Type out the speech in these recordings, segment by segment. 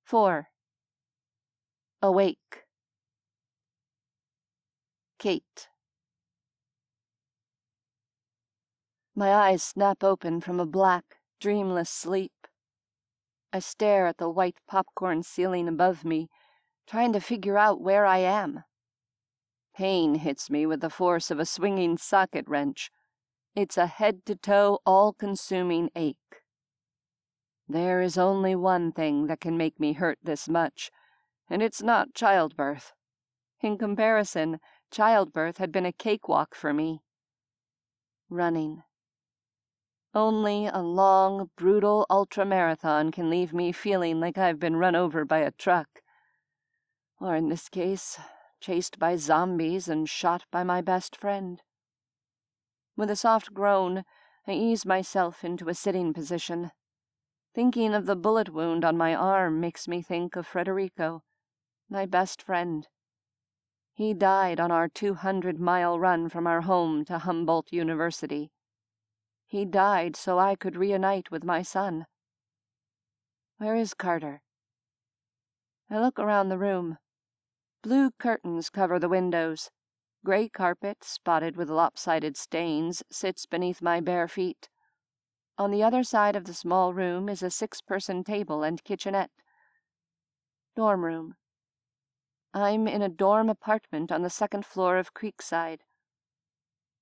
4. Awake. Kate. My eyes snap open from a black, dreamless sleep. I stare at the white popcorn ceiling above me, trying to figure out where I am. Pain hits me with the force of a swinging socket wrench. It's a head-to-toe, all-consuming ache. There is only one thing that can make me hurt this much, and it's not childbirth. In comparison, childbirth had been a cakewalk for me. Running. Only a long, brutal ultramarathon can leave me feeling like I've been run over by a truck. Or in this case, chased by zombies and shot by my best friend. With a soft groan, I ease myself into a sitting position. Thinking of the bullet wound on my arm makes me think of Federico, my best friend. He died on our 200-mile run from our home to Humboldt University. He died so I could reunite with my son. Where is Carter? I look around the room. Blue curtains cover the windows. Gray carpet, spotted with lopsided stains, sits beneath my bare feet. On the other side of the small room is a 6-person table and kitchenette. Dorm room. I'm in a dorm apartment on the 2nd floor of Creekside.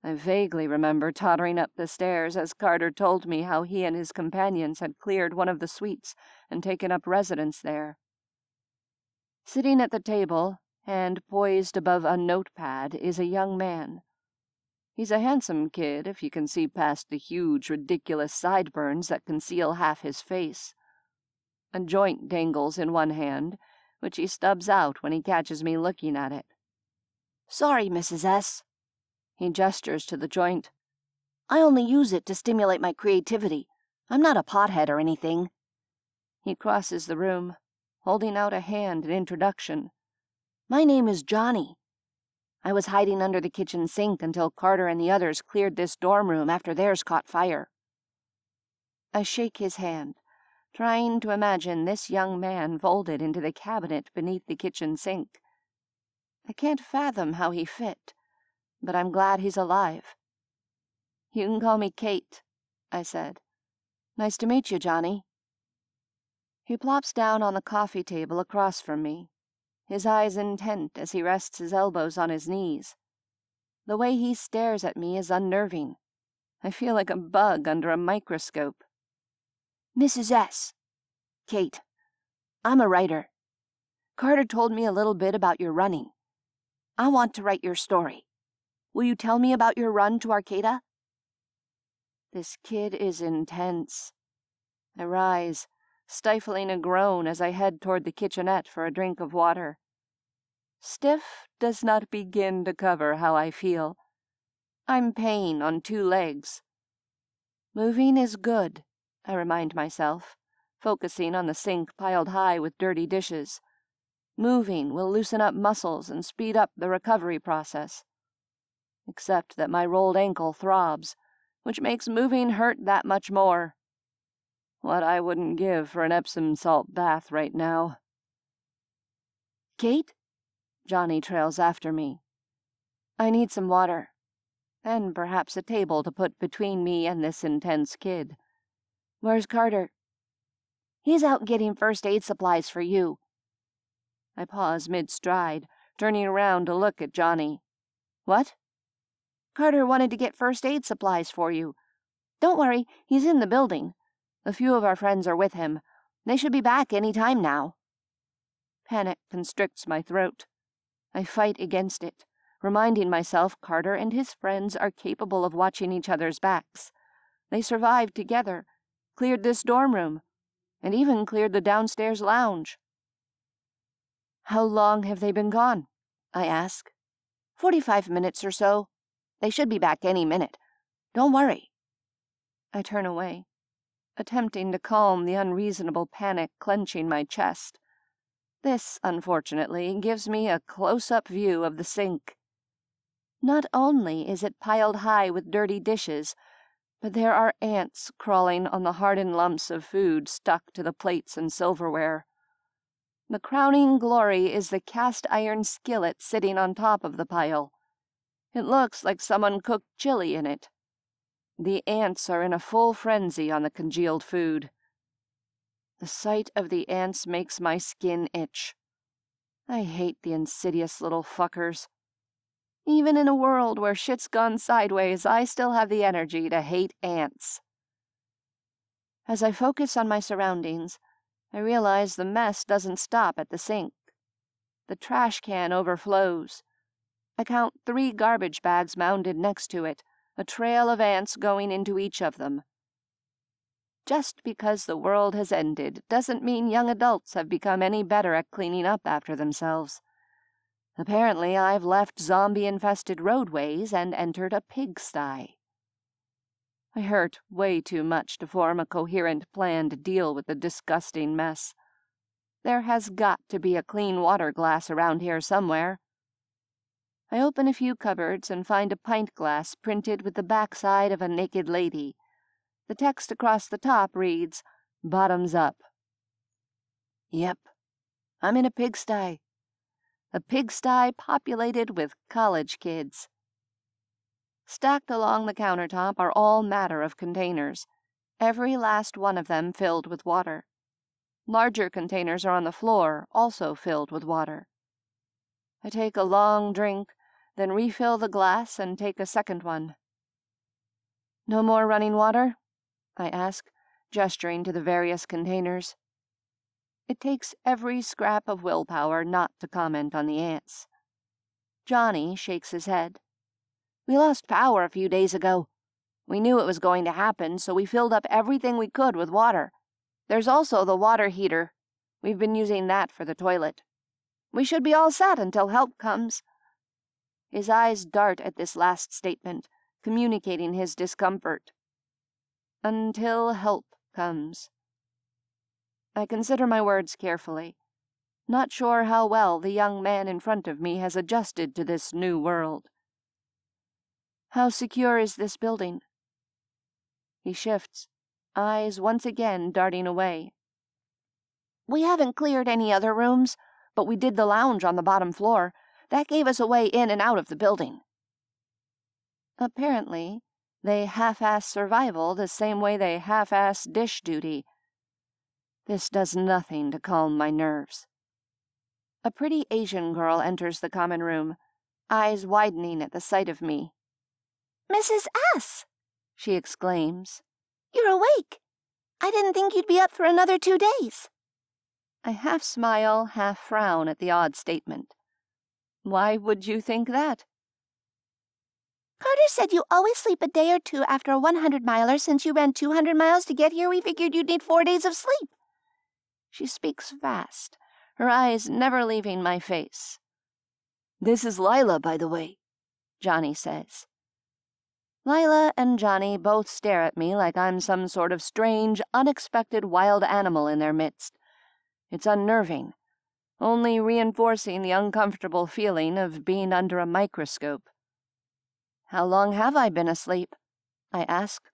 I vaguely remember tottering up the stairs as Carter told me how he and his companions had cleared one of the suites and taken up residence there. Sitting at the table, and poised above a notepad, is a young man. He's a handsome kid, if you can see past the huge, ridiculous sideburns that conceal half his face. A joint dangles in one hand, which he stubs out when he catches me looking at it. "Sorry, Mrs. S." He gestures to the joint. "I only use it to stimulate my creativity. I'm not a pothead or anything." He crosses the room, holding out a hand in introduction. "My name is Johnny. I was hiding under the kitchen sink until Carter and the others cleared this dorm room after theirs caught fire." I shake his hand, trying to imagine this young man folded into the cabinet beneath the kitchen sink. I can't fathom how he fit, but I'm glad he's alive. "You can call me Kate," I said. "Nice to meet you, Johnny." He plops down on the coffee table across from me, his eyes intent as he rests his elbows on his knees. The way he stares at me is unnerving. I feel like a bug under a microscope. "Mrs. S." "Kate, I'm a writer. Carter told me a little bit about your running. I want to write your story. Will you tell me about your run to Arcata?" This kid is intense. I rise, stifling a groan as I head toward the kitchenette for a drink of water. Stiff does not begin to cover how I feel. I'm pain on 2 legs. Moving is good, I remind myself, focusing on the sink piled high with dirty dishes. Moving will loosen up muscles and speed up the recovery process. Except that my rolled ankle throbs, which makes moving hurt that much more. What I wouldn't give for an Epsom salt bath right now. "Kate?" Johnny trails after me. I need some water, and perhaps a table to put between me and this intense kid. Where's Carter? "He's out getting first aid supplies for you." I pause mid-stride, turning around to look at Johnny. What? "Carter wanted to get first aid supplies for you. Don't worry, he's in the building. A few of our friends are with him. They should be back any time now." Panic constricts my throat. I fight against it, reminding myself Carter and his friends are capable of watching each other's backs. They survived together, cleared this dorm room, and even cleared the downstairs lounge. "How long have they been gone?" I ask. 45 minutes or so. They should be back any minute. Don't worry." I turn away, attempting to calm the unreasonable panic clenching my chest. This, unfortunately, gives me a close-up view of the sink. Not only is it piled high with dirty dishes, but there are ants crawling on the hardened lumps of food stuck to the plates and silverware. The crowning glory is the cast iron skillet sitting on top of the pile. It looks like someone cooked chili in it. The ants are in a full frenzy on the congealed food. The sight of the ants makes my skin itch. I hate the insidious little fuckers. Even in a world where shit's gone sideways, I still have the energy to hate ants. As I focus on my surroundings, I realize the mess doesn't stop at the sink. The trash can overflows. I count 3 garbage bags mounded next to it, a trail of ants going into each of them. Just because the world has ended doesn't mean young adults have become any better at cleaning up after themselves. Apparently, I've left zombie-infested roadways and entered a pigsty. I hurt way too much to form a coherent plan to deal with the disgusting mess. There has got to be a clean water glass around here somewhere. I open a few cupboards and find a pint glass printed with the backside of a naked lady. The text across the top reads, "Bottoms up." Yep, I'm in a pigsty. A pigsty populated with college kids. Stacked along the countertop are all manner of containers, every last one of them filled with water. Larger containers are on the floor, also filled with water. I take a long drink, then refill the glass and take a second one. "No more running water?" I ask, gesturing to the various containers. It takes every scrap of willpower not to comment on the ants. Johnny shakes his head. "We lost power a few days ago. We knew it was going to happen, so we filled up everything we could with water. There's also the water heater. We've been using that for the toilet. We should be all set until help comes." His eyes dart at this last statement, communicating his discomfort. Until help comes. I consider my words carefully, not sure how well the young man in front of me has adjusted to this new world. "How secure is this building?" He shifts, eyes once again darting away. "We haven't cleared any other rooms, but we did the lounge on the bottom floor. That gave us a way in and out of the building." Apparently, they half-ass survival the same way they half-ass dish duty. This does nothing to calm my nerves. A pretty Asian girl enters the common room, eyes widening at the sight of me. "Mrs. S!" she exclaims. "You're awake. I didn't think you'd be up for another 2 days." I half smile, half frown at the odd statement. Why would you think that? "Carter said you always sleep a day or two after a 100-miler. Since you ran 200 miles to get here, we figured you'd need 4 days of sleep." She speaks fast, her eyes never leaving my face. "This is Lila, by the way," Johnny says. Lila and Johnny both stare at me like I'm some sort of strange, unexpected wild animal in their midst. It's unnerving, only reinforcing the uncomfortable feeling of being under a microscope. "How long have I been asleep?" I ask.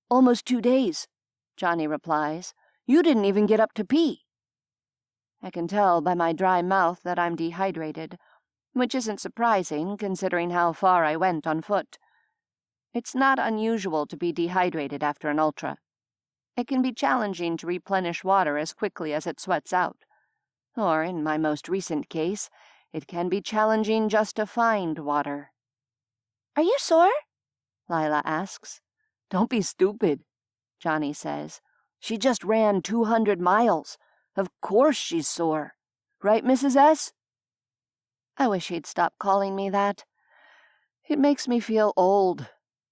"Almost 2 days," Johnny replies. "You didn't even get up to pee." I can tell by my dry mouth that I'm dehydrated, which isn't surprising considering how far I went on foot. It's not unusual to be dehydrated after an ultra. It can be challenging to replenish water as quickly as it sweats out. Or, in my most recent case, it can be challenging just to find water. "Are you sore?" Lila asks. "Don't be stupid," Johnny says. "She just ran 200 miles. Of course she's sore. Right, Mrs. S?" I wish he'd stop calling me that. It makes me feel old.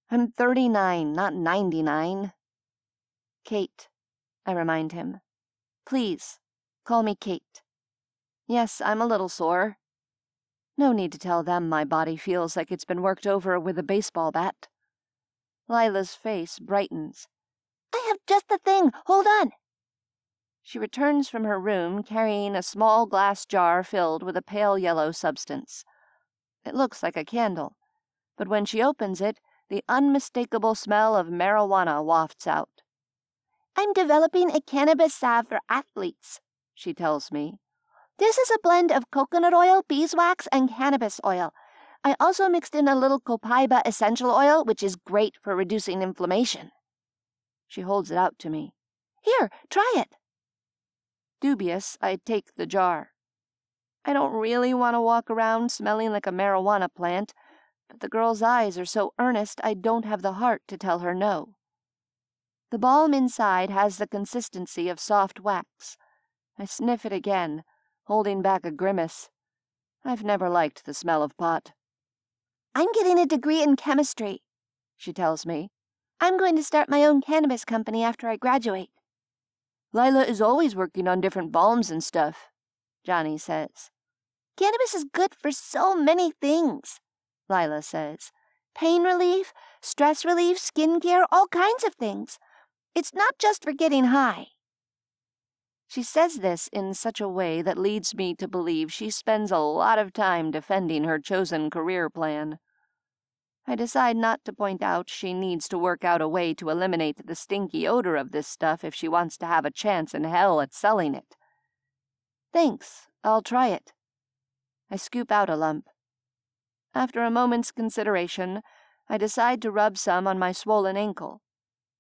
I'm 39, not 99. "Kate," I remind him. "Please, call me Kate. Yes, I'm a little sore. No need to tell them my body feels like it's been worked over with a baseball bat." Lila's face brightens. "I have just the thing. Hold on." She returns from her room carrying a small glass jar filled with a pale yellow substance. It looks like a candle, but when she opens it, the unmistakable smell of marijuana wafts out. "I'm developing a cannabis salve for athletes," she tells me. This is a blend of coconut oil, beeswax, and cannabis oil. I also mixed in a little copaiba essential oil, which is great for reducing inflammation. She holds it out to me. Here, try it. Dubious, I take the jar. I don't really want to walk around smelling like a marijuana plant, but the girl's eyes are so earnest I don't have the heart to tell her no. The balm inside has the consistency of soft wax. I sniff it again, holding back a grimace. I've never liked the smell of pot. I'm getting a degree in chemistry, she tells me. I'm going to start my own cannabis company after I graduate. Lila is always working on different balms and stuff, Johnny says. Cannabis is good for so many things, Lila says. Pain relief, stress relief, skincare, all kinds of things. It's not just for getting high. She says this in such a way that leads me to believe she spends a lot of time defending her chosen career plan. I decide not to point out she needs to work out a way to eliminate the stinky odor of this stuff if she wants to have a chance in hell at selling it. Thanks, I'll try it. I scoop out a lump. After a moment's consideration, I decide to rub some on my swollen ankle.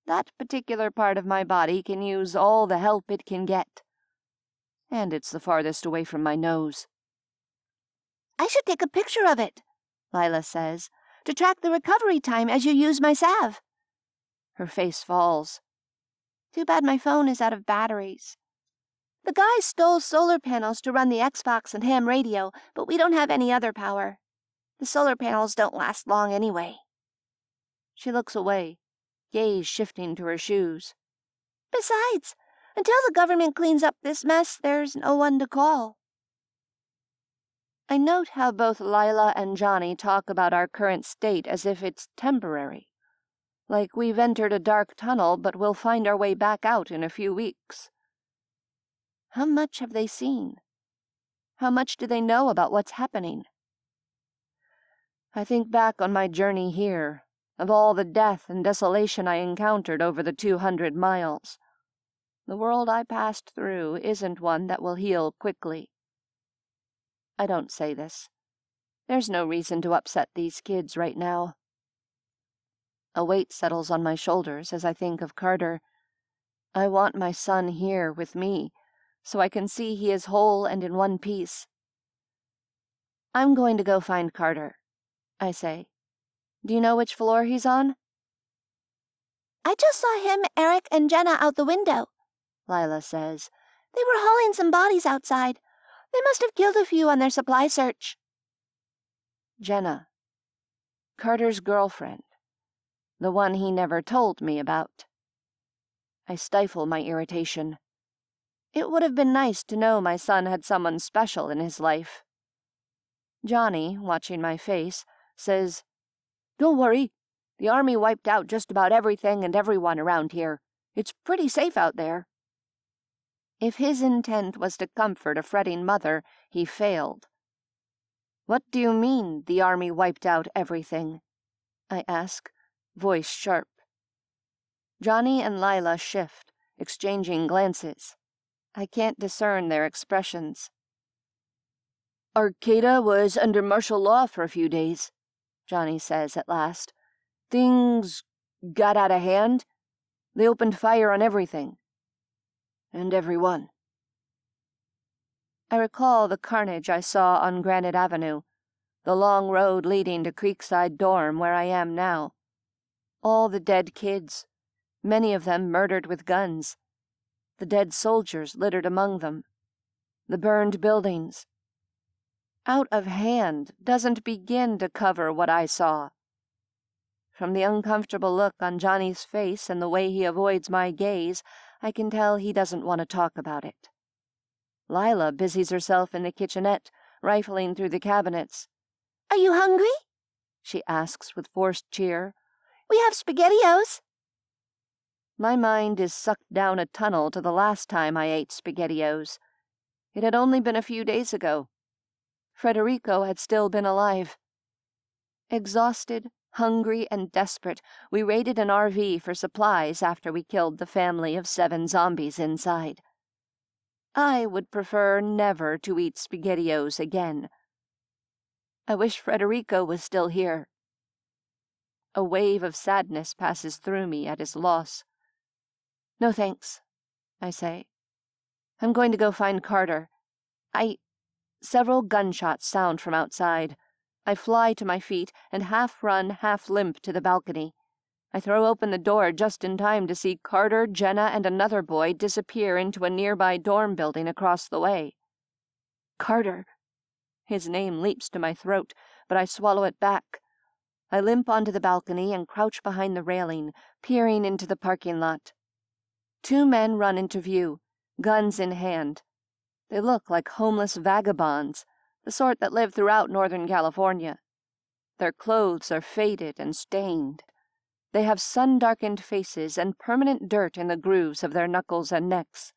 That particular part of my body can use all the help it can get. And it's the farthest away from my nose. I should take a picture of it, Lila says, to track the recovery time as you use my salve. Her face falls. Too bad my phone is out of batteries. The guys stole solar panels to run the Xbox and ham radio, but we don't have any other power. The solar panels don't last long anyway. She looks away, gaze shifting to her shoes. Besides, until the government cleans up this mess, there's no one to call. I note how both Lila and Johnny talk about our current state as if it's temporary. Like we've entered a dark tunnel, but we'll find our way back out in a few weeks. How much have they seen? How much do they know about what's happening? I think back on my journey here, of all the death and desolation I encountered over the 200 miles. The world I passed through isn't one that will heal quickly. I don't say this. There's no reason to upset these kids right now. A weight settles on my shoulders as I think of Carter. I want my son here with me, so I can see he is whole and in one piece. I'm going to go find Carter, I say. Do you know which floor he's on? I just saw him, Eric, and Jenna out the window, Lila says. They were hauling some bodies outside. They must have killed a few on their supply search. Jenna. Carter's girlfriend. The one he never told me about. I stifle my irritation. It would have been nice to know my son had someone special in his life. Johnny, watching my face, says, "Don't worry. The army wiped out just about everything and everyone around here. It's pretty safe out there." If his intent was to comfort a fretting mother, he failed. "What do you mean, the army wiped out everything?" I ask, voice sharp. Johnny and Lila shift, exchanging glances. I can't discern their expressions. "Arcata was under martial law for a few days," Johnny says at last. "Things got out of hand. They opened fire on everything. And everyone." I recall the carnage I saw on Granite Avenue, the long road leading to Creekside Dorm where I am now. All the dead kids, many of them murdered with guns. The dead soldiers littered among them. The burned buildings. Out of hand doesn't begin to cover what I saw. From the uncomfortable look on Johnny's face and the way he avoids my gaze, I can tell he doesn't want to talk about it. Lila busies herself in the kitchenette, rifling through the cabinets. "Are you hungry?" she asks with forced cheer. "We have SpaghettiOs." My mind is sucked down a tunnel to the last time I ate SpaghettiOs. It had only been a few days ago. Federico had still been alive. Exhausted, hungry, and desperate, we raided an RV for supplies after we killed the family of 7 zombies inside. I would prefer never to eat SpaghettiOs again. I wish Federico was still here. A wave of sadness passes through me at his loss. No thanks, I say. I'm going to go find Carter. Several gunshots sound from outside. I fly to my feet and half run, half limp to the balcony. I throw open the door just in time to see Carter, Jenna, and another boy disappear into a nearby dorm building across the way. Carter! His name leaps to my throat, but I swallow it back. I limp onto the balcony and crouch behind the railing, peering into the parking lot. Two men run into view, guns in hand. They look like homeless vagabonds, the sort that live throughout Northern California. Their clothes are faded and stained. They have sun-darkened faces and permanent dirt in the grooves of their knuckles and necks.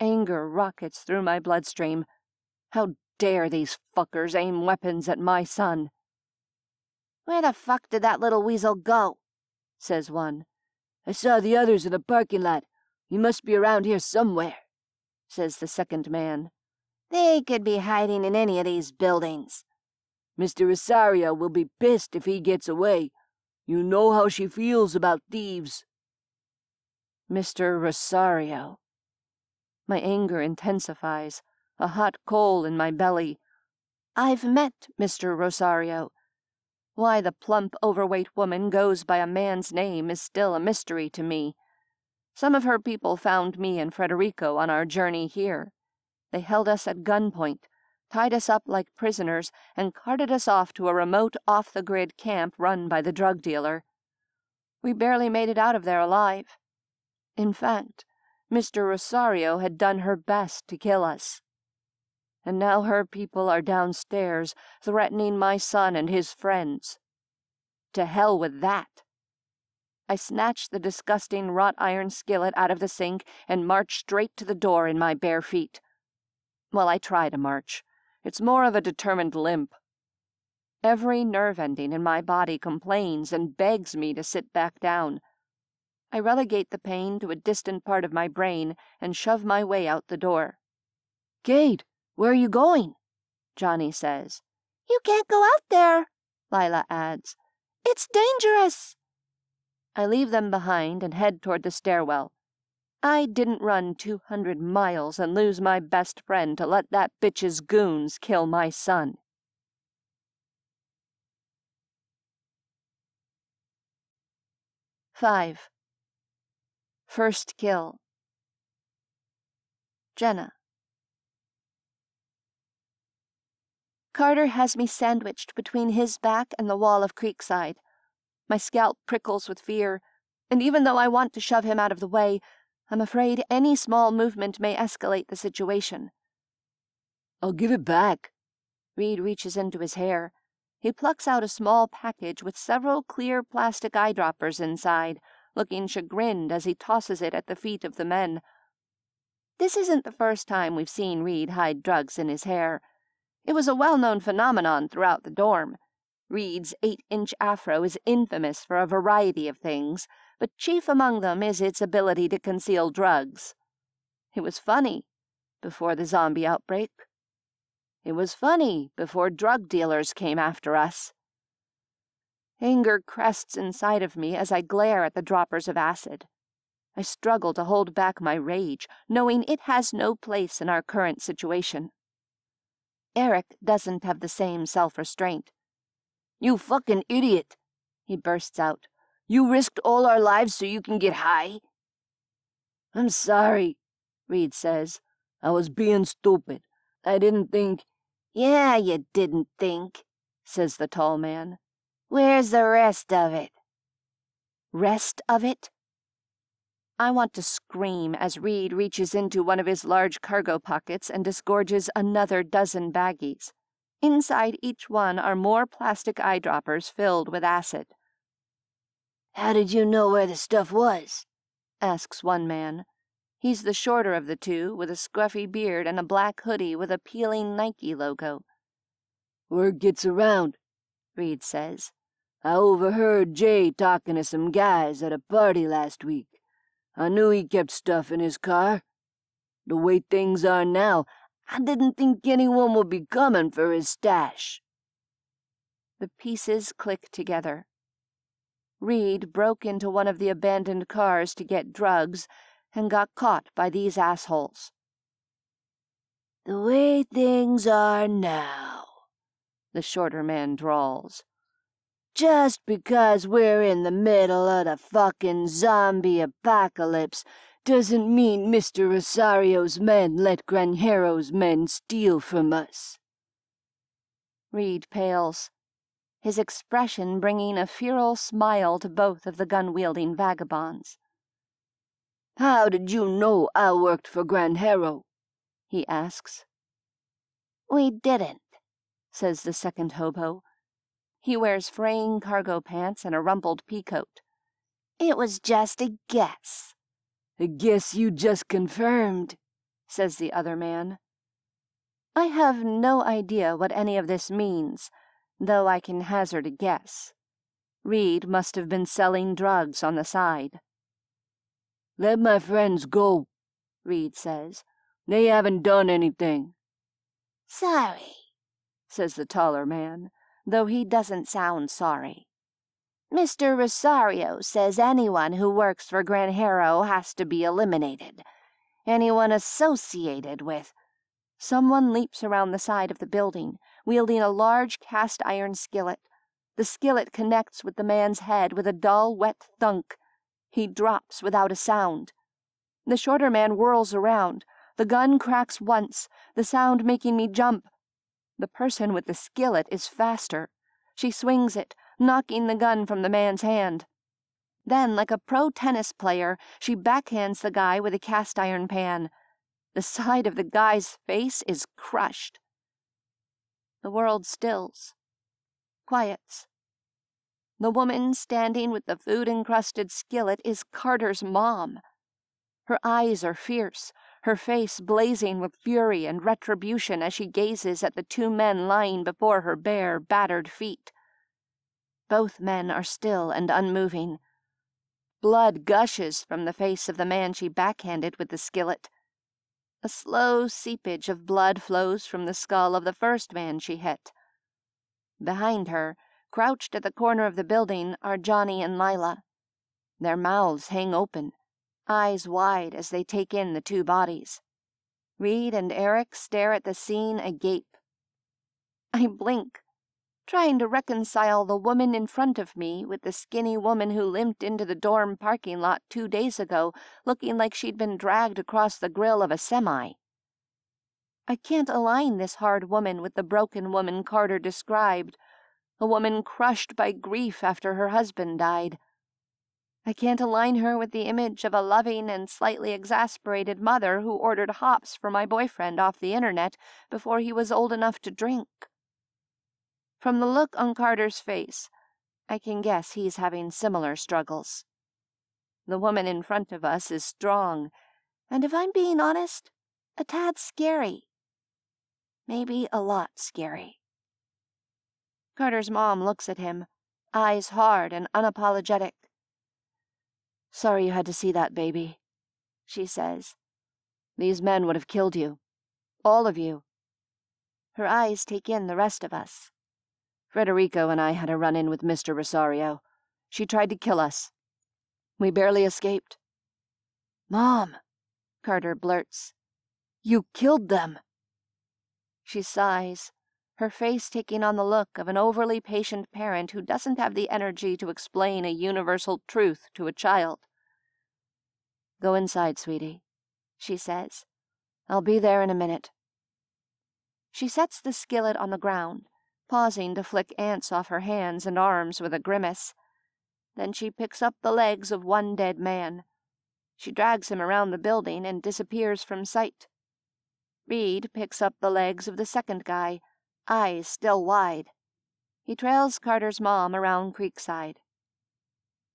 Anger rockets through my bloodstream. How dare these fuckers aim weapons at my son? "Where the fuck did that little weasel go?" says one. "I saw the others in the parking lot. He must be around here somewhere," says the second man. "They could be hiding in any of these buildings." "Mr. Rosario will be pissed if he gets away. You know how she feels about thieves." Mr. Rosario. My anger intensifies, a hot coal in my belly. I've met Mr. Rosario. Why the plump, overweight woman goes by a man's name is still a mystery to me. Some of her people found me and Federico on our journey here. They held us at gunpoint, tied us up like prisoners, and carted us off to a remote, off-the-grid camp run by the drug dealer. We barely made it out of there alive. In fact, Mr. Rosario had done her best to kill us. And now her people are downstairs, threatening my son and his friends. To hell with that. I snatch the disgusting wrought iron skillet out of the sink and march straight to the door in my bare feet. Well, I try to march. It's more of a determined limp. Every nerve ending in my body complains and begs me to sit back down. I relegate the pain to a distant part of my brain and shove my way out the door. "Kate, where are you going?" Johnny says. "You can't go out there," Lila adds. "It's dangerous." I leave them behind and head toward the stairwell. I didn't run 200 miles and lose my best friend to let that bitch's goons kill my son. Five. First kill. Jenna. Carter has me sandwiched between his back and the wall of Creekside. My scalp prickles with fear, and even though I want to shove him out of the way, I'm afraid any small movement may escalate the situation. "I'll give it back." Reed reaches into his hair. He plucks out a small package with several clear plastic eyedroppers inside, looking chagrined as he tosses it at the feet of the men. This isn't the first time we've seen Reed hide drugs in his hair. It was a well-known phenomenon throughout the dorm. Reed's 8-inch afro is infamous for a variety of things, but chief among them is its ability to conceal drugs. It was funny before the zombie outbreak. It was funny before drug dealers came after us. Anger crests inside of me as I glare at the droppers of acid. I struggle to hold back my rage, knowing it has no place in our current situation. Eric doesn't have the same self-restraint. "You fucking idiot," he bursts out. "You risked all our lives so you can get high?" "I'm sorry," Reed says. "I was being stupid. I didn't think—" "Yeah, you didn't think," says the tall man. "Where's the rest of it?" Rest of it? I want to scream as Reed reaches into one of his large cargo pockets and disgorges another dozen baggies. Inside each one are more plastic eyedroppers filled with acid. "How did you know where the stuff was?" asks one man. He's the shorter of the two, with a scruffy beard and a black hoodie with a peeling Nike logo. "Word gets around," Reed says. "I overheard Jay talking to some guys at a party last week. I knew he kept stuff in his car." The way things are now, I didn't think anyone would be coming for his stash." The pieces click together. Reed broke into one of the abandoned cars to get drugs and got caught by these assholes. "The way things are now," the shorter man drawls. "Just because we're in the middle of the fucking zombie apocalypse doesn't mean Mr. Rosario's men let Granjero's men steal from us." Reed pales, his expression bringing a feral smile to both of the gun-wielding vagabonds. "How did you know I worked for Granjero?" he asks. "We didn't," says the second hobo. He wears fraying cargo pants and a rumpled peacoat. "It was just a guess." "I guess you just confirmed," says the other man. I have no idea what any of this means, though I can hazard a guess. Reed must have been selling drugs on the side. "Let my friends go," Reed says. "They haven't done anything." "Sorry," says the taller man, though he doesn't sound sorry. "Mr. Rosario says anyone who works for Granjero has to be eliminated. Anyone associated with—" Someone leaps around the side of the building, wielding a large cast-iron skillet. The skillet connects with the man's head with a dull, wet thunk. He drops without a sound. The shorter man whirls around. The gun cracks once, the sound making me jump. The person with the skillet is faster. She swings it, knocking the gun from the man's hand. Then, like a pro tennis player, she backhands the guy with a cast-iron pan. The side of the guy's face is crushed. The world stills, quiets. The woman standing with the food-encrusted skillet is Carter's mom. Her eyes are fierce, her face blazing with fury and retribution as she gazes at the two men lying before her bare, battered feet. Both men are still and unmoving. Blood gushes from the face of the man she backhanded with the skillet. A slow seepage of blood flows from the skull of the first man she hit. Behind her, crouched at the corner of the building, are Johnny and Lila. Their mouths hang open, eyes wide as they take in the two bodies. Reed and Eric stare at the scene agape. I blink, trying to reconcile the woman in front of me with the skinny woman who limped into the dorm parking lot 2 days ago, looking like she'd been dragged across the grill of a semi. I can't align this hard woman with the broken woman Carter described, a woman crushed by grief after her husband died. I can't align her with the image of a loving and slightly exasperated mother who ordered hops for my boyfriend off the internet before he was old enough to drink. From the look on Carter's face, I can guess he's having similar struggles. The woman in front of us is strong, and if I'm being honest, a tad scary. Maybe a lot scary. Carter's mom looks at him, eyes hard and unapologetic. "Sorry you had to see that, baby," she says. "These men would have killed you. All of you." Her eyes take in the rest of us. "Federico and I had a run-in with Mr. Rosario. She tried to kill us. We barely escaped." "Mom," Carter blurts. "you killed them." She sighs, her face taking on the look of an overly patient parent who doesn't have the energy to explain a universal truth to a child. "Go inside, sweetie," she says. "I'll be there in a minute." She sets the skillet on the ground, pausing to flick ants off her hands and arms with a grimace. Then she picks up the legs of one dead man. She drags him around the building and disappears from sight. Reed picks up the legs of the second guy, eyes still wide. He trails Carter's mom around Creekside.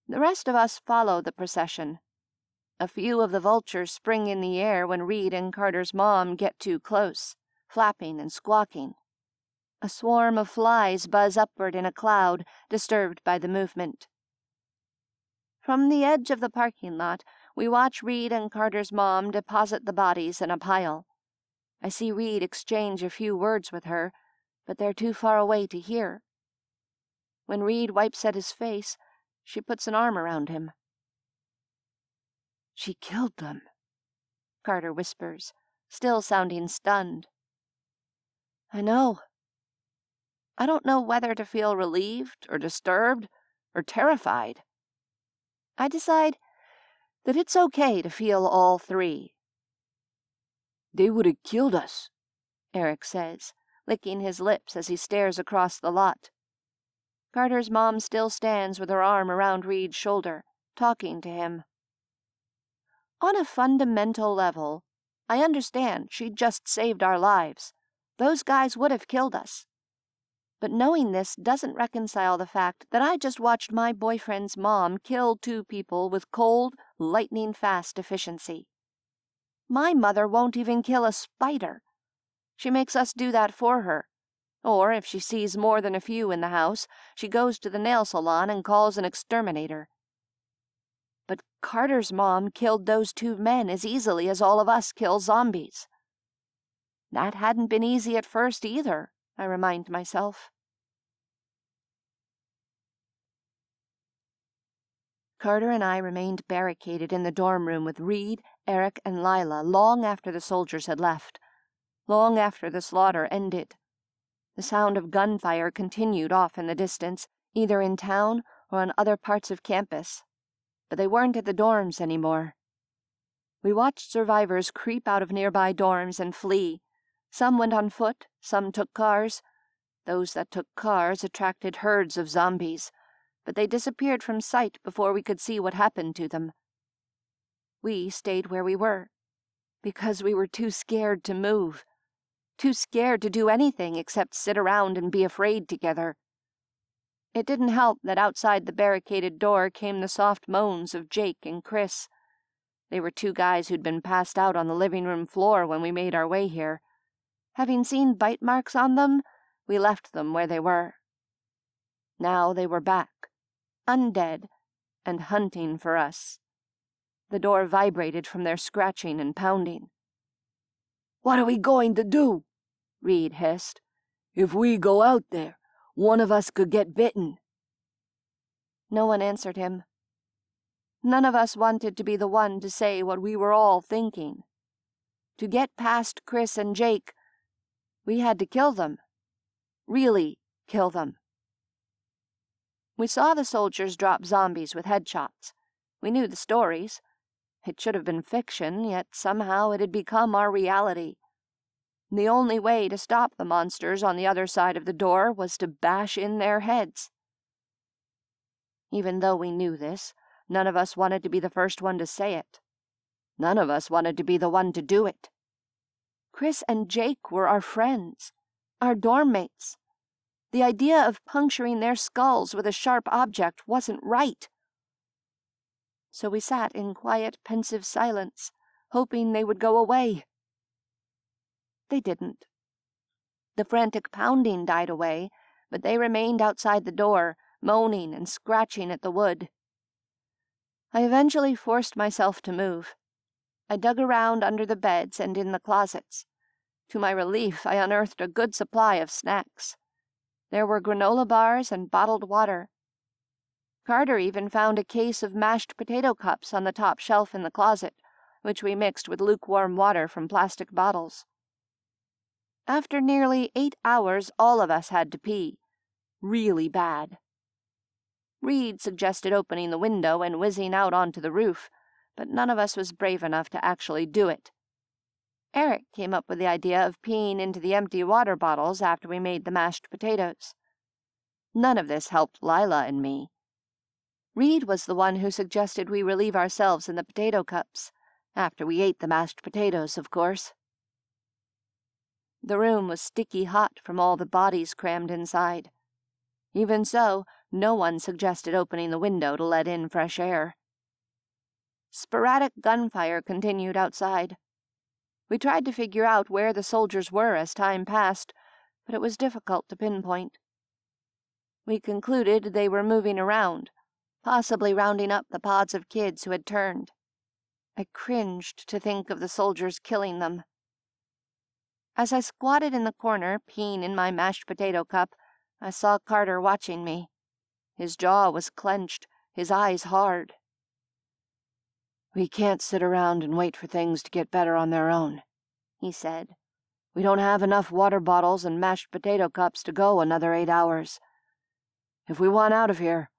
The rest of us follow the procession. A few of the vultures spring in the air when Reed and Carter's mom get too close, flapping and squawking. A swarm of flies buzz upward in a cloud, disturbed by the movement. From the edge of the parking lot, We watch Reed and Carter's mom deposit the bodies in a pile. I see Reed exchange a few words with her, but they're too far away to hear. When Reed wipes at his face, she puts an arm around him. "She killed them," Carter whispers, still sounding stunned. I know. I don't know whether to feel relieved or disturbed or terrified. I decide that it's okay to feel all three. "They would have killed us," Eric says, licking his lips as he stares across the lot. Carter's mom still stands with her arm around Reed's shoulder, talking to him. On a fundamental level, I understand she just saved our lives. Those guys would have killed us. But knowing this doesn't reconcile the fact that I just watched my boyfriend's mom kill 2 people with cold, lightning-fast efficiency. My mother won't even kill a spider. She makes us do that for her. Or, if she sees more than a few in the house, she goes to the nail salon and calls an exterminator. But Carter's mom killed those 2 men as easily as all of us kill zombies. That hadn't been easy at first either, I remind myself. Carter and I remained barricaded in the dorm room with Reed, Eric, and Lila long after the soldiers had left, long after the slaughter ended. The sound of gunfire continued off in the distance, either in town or on other parts of campus, but they weren't at the dorms anymore. We watched survivors creep out of nearby dorms and flee. Some went on foot, some took cars. Those that took cars attracted herds of zombies, but they disappeared from sight before we could see what happened to them. We stayed where we were, because we were too scared to move, too scared to do anything except sit around and be afraid together. It didn't help that outside the barricaded door came the soft moans of Jake and Chris. They were 2 guys who'd been passed out on the living room floor when we made our way here. Having seen bite marks on them, we left them where they were. Now they were back, undead, and hunting for us. The door vibrated from their scratching and pounding. "What are we going to do?" Reed hissed. "If we go out there, one of us could get bitten." No one answered him. None of us wanted to be the one to say what we were all thinking. To get past Chris and Jake, we had to kill them. Really kill them. We saw the soldiers drop zombies with headshots. We knew the stories. It should have been fiction, yet somehow it had become our reality. The only way to stop the monsters on the other side of the door was to bash in their heads. Even though we knew this, none of us wanted to be the first one to say it. None of us wanted to be the one to do it. Chris and Jake were our friends, our dorm mates. The idea of puncturing their skulls with a sharp object wasn't right. So we sat in quiet, pensive silence, hoping they would go away. They didn't. The frantic pounding died away, but they remained outside the door, moaning and scratching at the wood. I eventually forced myself to move. I dug around under the beds and in the closets. To my relief, I unearthed a good supply of snacks. There were granola bars and bottled water. Carter even found a case of mashed potato cups on the top shelf in the closet, which we mixed with lukewarm water from plastic bottles. After nearly 8 hours, all of us had to pee. Really bad. Reed suggested opening the window and whizzing out onto the roof, but none of us was brave enough to actually do it. Eric came up with the idea of peeing into the empty water bottles after we made the mashed potatoes. None of this helped Lila and me. Reed was the one who suggested we relieve ourselves in the potato cups, after we ate the mashed potatoes, of course. The room was sticky hot from all the bodies crammed inside. Even so, no one suggested opening the window to let in fresh air. Sporadic gunfire continued outside. We tried to figure out where the soldiers were as time passed, but it was difficult to pinpoint. We concluded they were moving around, possibly rounding up the pods of kids who had turned. I cringed to think of the soldiers killing them. As I squatted in the corner, peeing in my mashed potato cup, I saw Carter watching me. His jaw was clenched, his eyes hard. "We can't sit around and wait for things to get better on their own," he said. "We don't have enough water bottles and mashed potato cups to go another 8 hours. If we want out of here,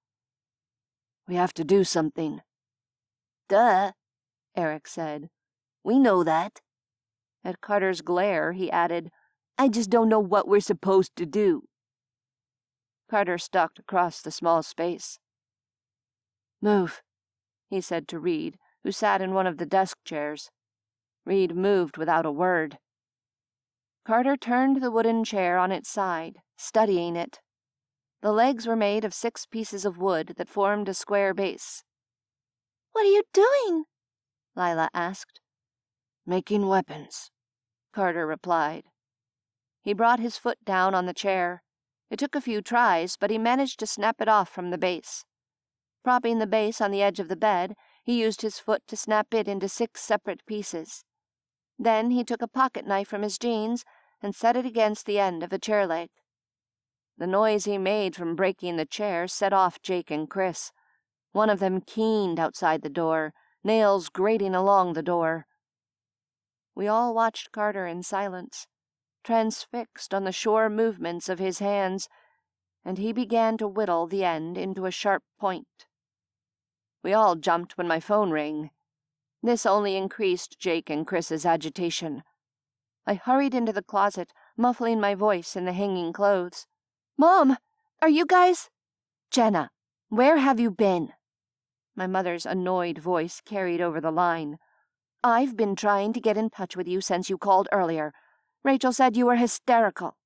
we have to do something." "Duh," Eric said. "We know that." At Carter's glare, he added, "I just don't know what we're supposed to do." Carter stalked across the small space. "Move," he said to Reed, who sat in one of the desk chairs. Reed moved without a word. Carter turned the wooden chair on its side, studying it. The legs were made of 6 pieces of wood that formed a square base. "What are you doing?" Lila asked. "Making weapons," Carter replied. He brought his foot down on the chair. It took a few tries, but he managed to snap it off from the base. Propping the base on the edge of the bed, he used his foot to snap it into 6 separate pieces. Then he took a pocket knife from his jeans and set it against the end of the chair leg. The noise he made from breaking the chair set off Jake and Chris. One of them keened outside the door, nails grating along the door. We all watched Carter in silence, transfixed on the sure movements of his hands, and he began to whittle the end into a sharp point. We all jumped when my phone rang. This only increased Jake and Chris's agitation. I hurried into the closet, muffling my voice in the hanging clothes. "Mom, are you guys—" "Jenna, where have you been?" My mother's annoyed voice carried over the line. "I've been trying to get in touch with you since you called earlier. Rachel said you were hysterical."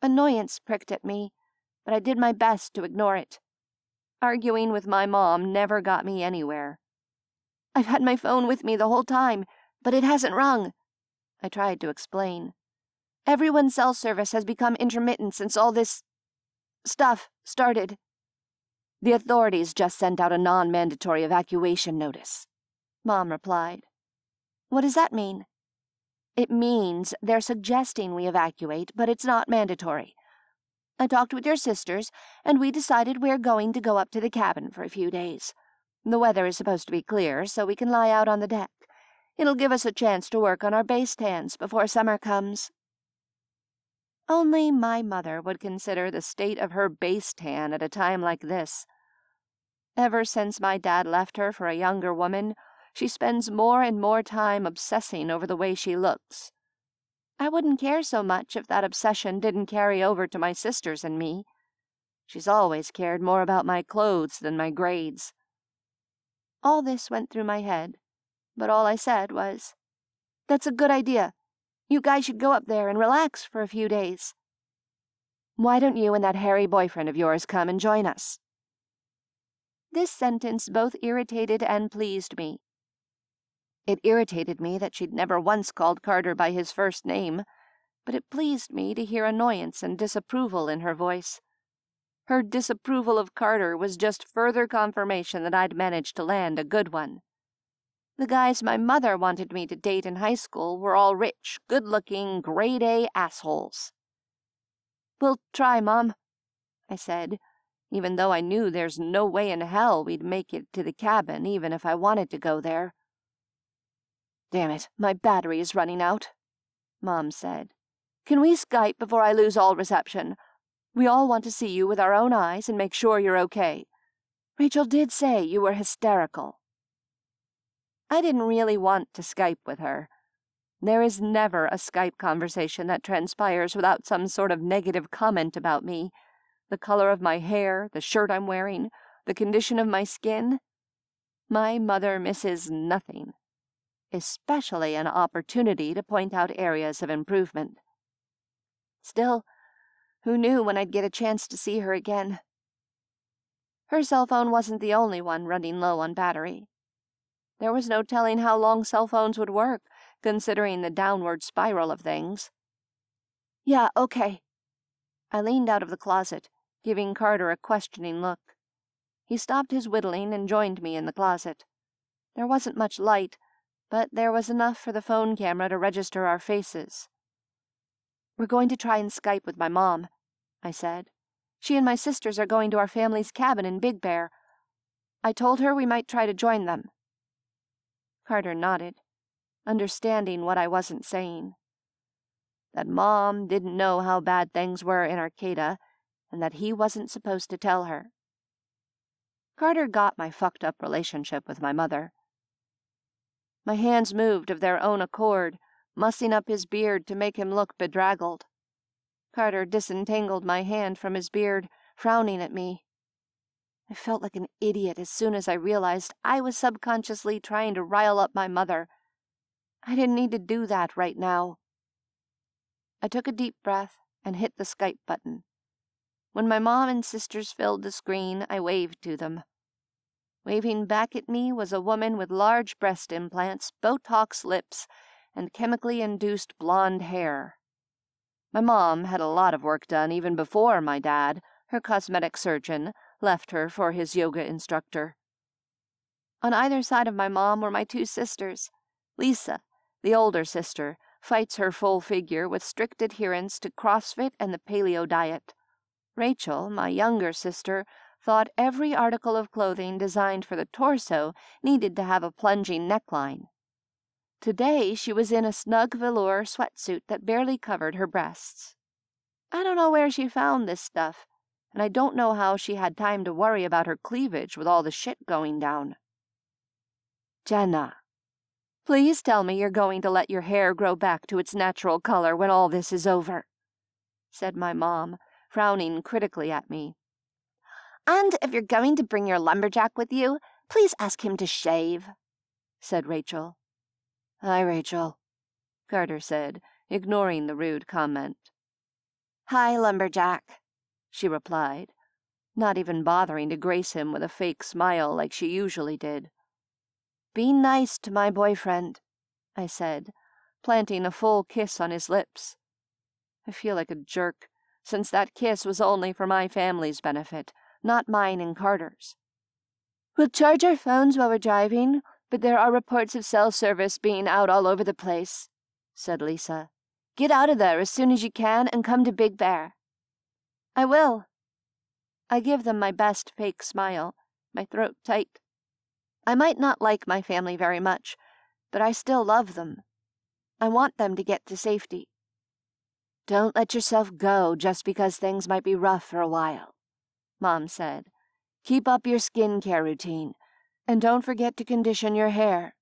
Annoyance pricked at me, but I did my best to ignore it. Arguing with my mom never got me anywhere. "I've had my phone with me the whole time, but it hasn't rung," I tried to explain. "Everyone's cell service has become intermittent since all this stuff started." "The authorities just sent out a non-mandatory evacuation notice," Mom replied. "What does that mean?" "It means they're suggesting we evacuate, but it's not mandatory. I talked with your sisters, and we decided we're going to go up to the cabin for a few days. The weather is supposed to be clear, so we can lie out on the deck. It'll give us a chance to work on our base tans before summer comes." Only my mother would consider the state of her base tan at a time like this. Ever since my dad left her for a younger woman, she spends more and more time obsessing over the way she looks. I wouldn't care so much if that obsession didn't carry over to my sisters and me. She's always cared more about my clothes than my grades. All this went through my head, but all I said was, "That's a good idea. You guys should go up there and relax for a few days." "Why don't you and that hairy boyfriend of yours come and join us?" This sentence both irritated and pleased me. It irritated me that she'd never once called Carter by his first name, but it pleased me to hear annoyance and disapproval in her voice. Her disapproval of Carter was just further confirmation that I'd managed to land a good one. The guys my mother wanted me to date in high school were all rich, good-looking, grade-A assholes. "We'll try, Mom," I said, even though I knew there's no way in hell we'd make it to the cabin even if I wanted to go there. "Damn it, my battery is running out," Mom said. "Can we Skype before I lose all reception? We all want to see you with our own eyes and make sure you're okay. Rachel did say you were hysterical." I didn't really want to Skype with her. There is never a Skype conversation that transpires without some sort of negative comment about me. The color of my hair, the shirt I'm wearing, the condition of my skin. My mother misses nothing, especially an opportunity to point out areas of improvement. Still, who knew when I'd get a chance to see her again? Her cell phone wasn't the only one running low on battery. There was no telling how long cell phones would work, considering the downward spiral of things. "Yeah, okay." I leaned out of the closet, giving Carter a questioning look. He stopped his whittling and joined me in the closet. There wasn't much light, but there was enough for the phone camera to register our faces. "We're going to try and Skype with my mom," I said. "She and my sisters are going to our family's cabin in Big Bear. I told her we might try to join them." Carter nodded, understanding what I wasn't saying. That Mom didn't know how bad things were in Arcata, and that he wasn't supposed to tell her. Carter got my fucked up relationship with my mother. My hands moved of their own accord, mussing up his beard to make him look bedraggled. Carter disentangled my hand from his beard, frowning at me. I felt like an idiot as soon as I realized I was subconsciously trying to rile up my mother. I didn't need to do that right now. I took a deep breath and hit the Skype button. When my mom and sisters filled the screen, I waved to them. Waving back at me was a woman with large breast implants, Botox lips, and chemically induced blonde hair. My mom had a lot of work done even before my dad, her cosmetic surgeon, left her for his yoga instructor. On either side of my mom were my two sisters. Lisa, the older sister, fights her full figure with strict adherence to CrossFit and the paleo diet. Rachel, my younger sister, thought every article of clothing designed for the torso needed to have a plunging neckline. Today she was in a snug velour sweatsuit that barely covered her breasts. I don't know where she found this stuff, and I don't know how she had time to worry about her cleavage with all the shit going down. "Jenna, please tell me you're going to let your hair grow back to its natural color when all this is over," said my mom, frowning critically at me. "And if you're going to bring your lumberjack with you, please ask him to shave," said Rachel. "Hi, Rachel," Carter said, ignoring the rude comment. "Hi, lumberjack," she replied, not even bothering to grace him with a fake smile like she usually did. "Be nice to my boyfriend," I said, planting a full kiss on his lips. I feel like a jerk, since that kiss was only for my family's benefit, not mine and Carter's. "We'll charge our phones while we're driving, but there are reports of cell service being out all over the place," said Lisa. "Get out of there as soon as you can and come to Big Bear." "I will." I give them my best fake smile, my throat tight. I might not like my family very much, but I still love them. I want them to get to safety. "Don't let yourself go just because things might be rough for a while," Mom said. "Keep up your skincare routine, and don't forget to condition your hair."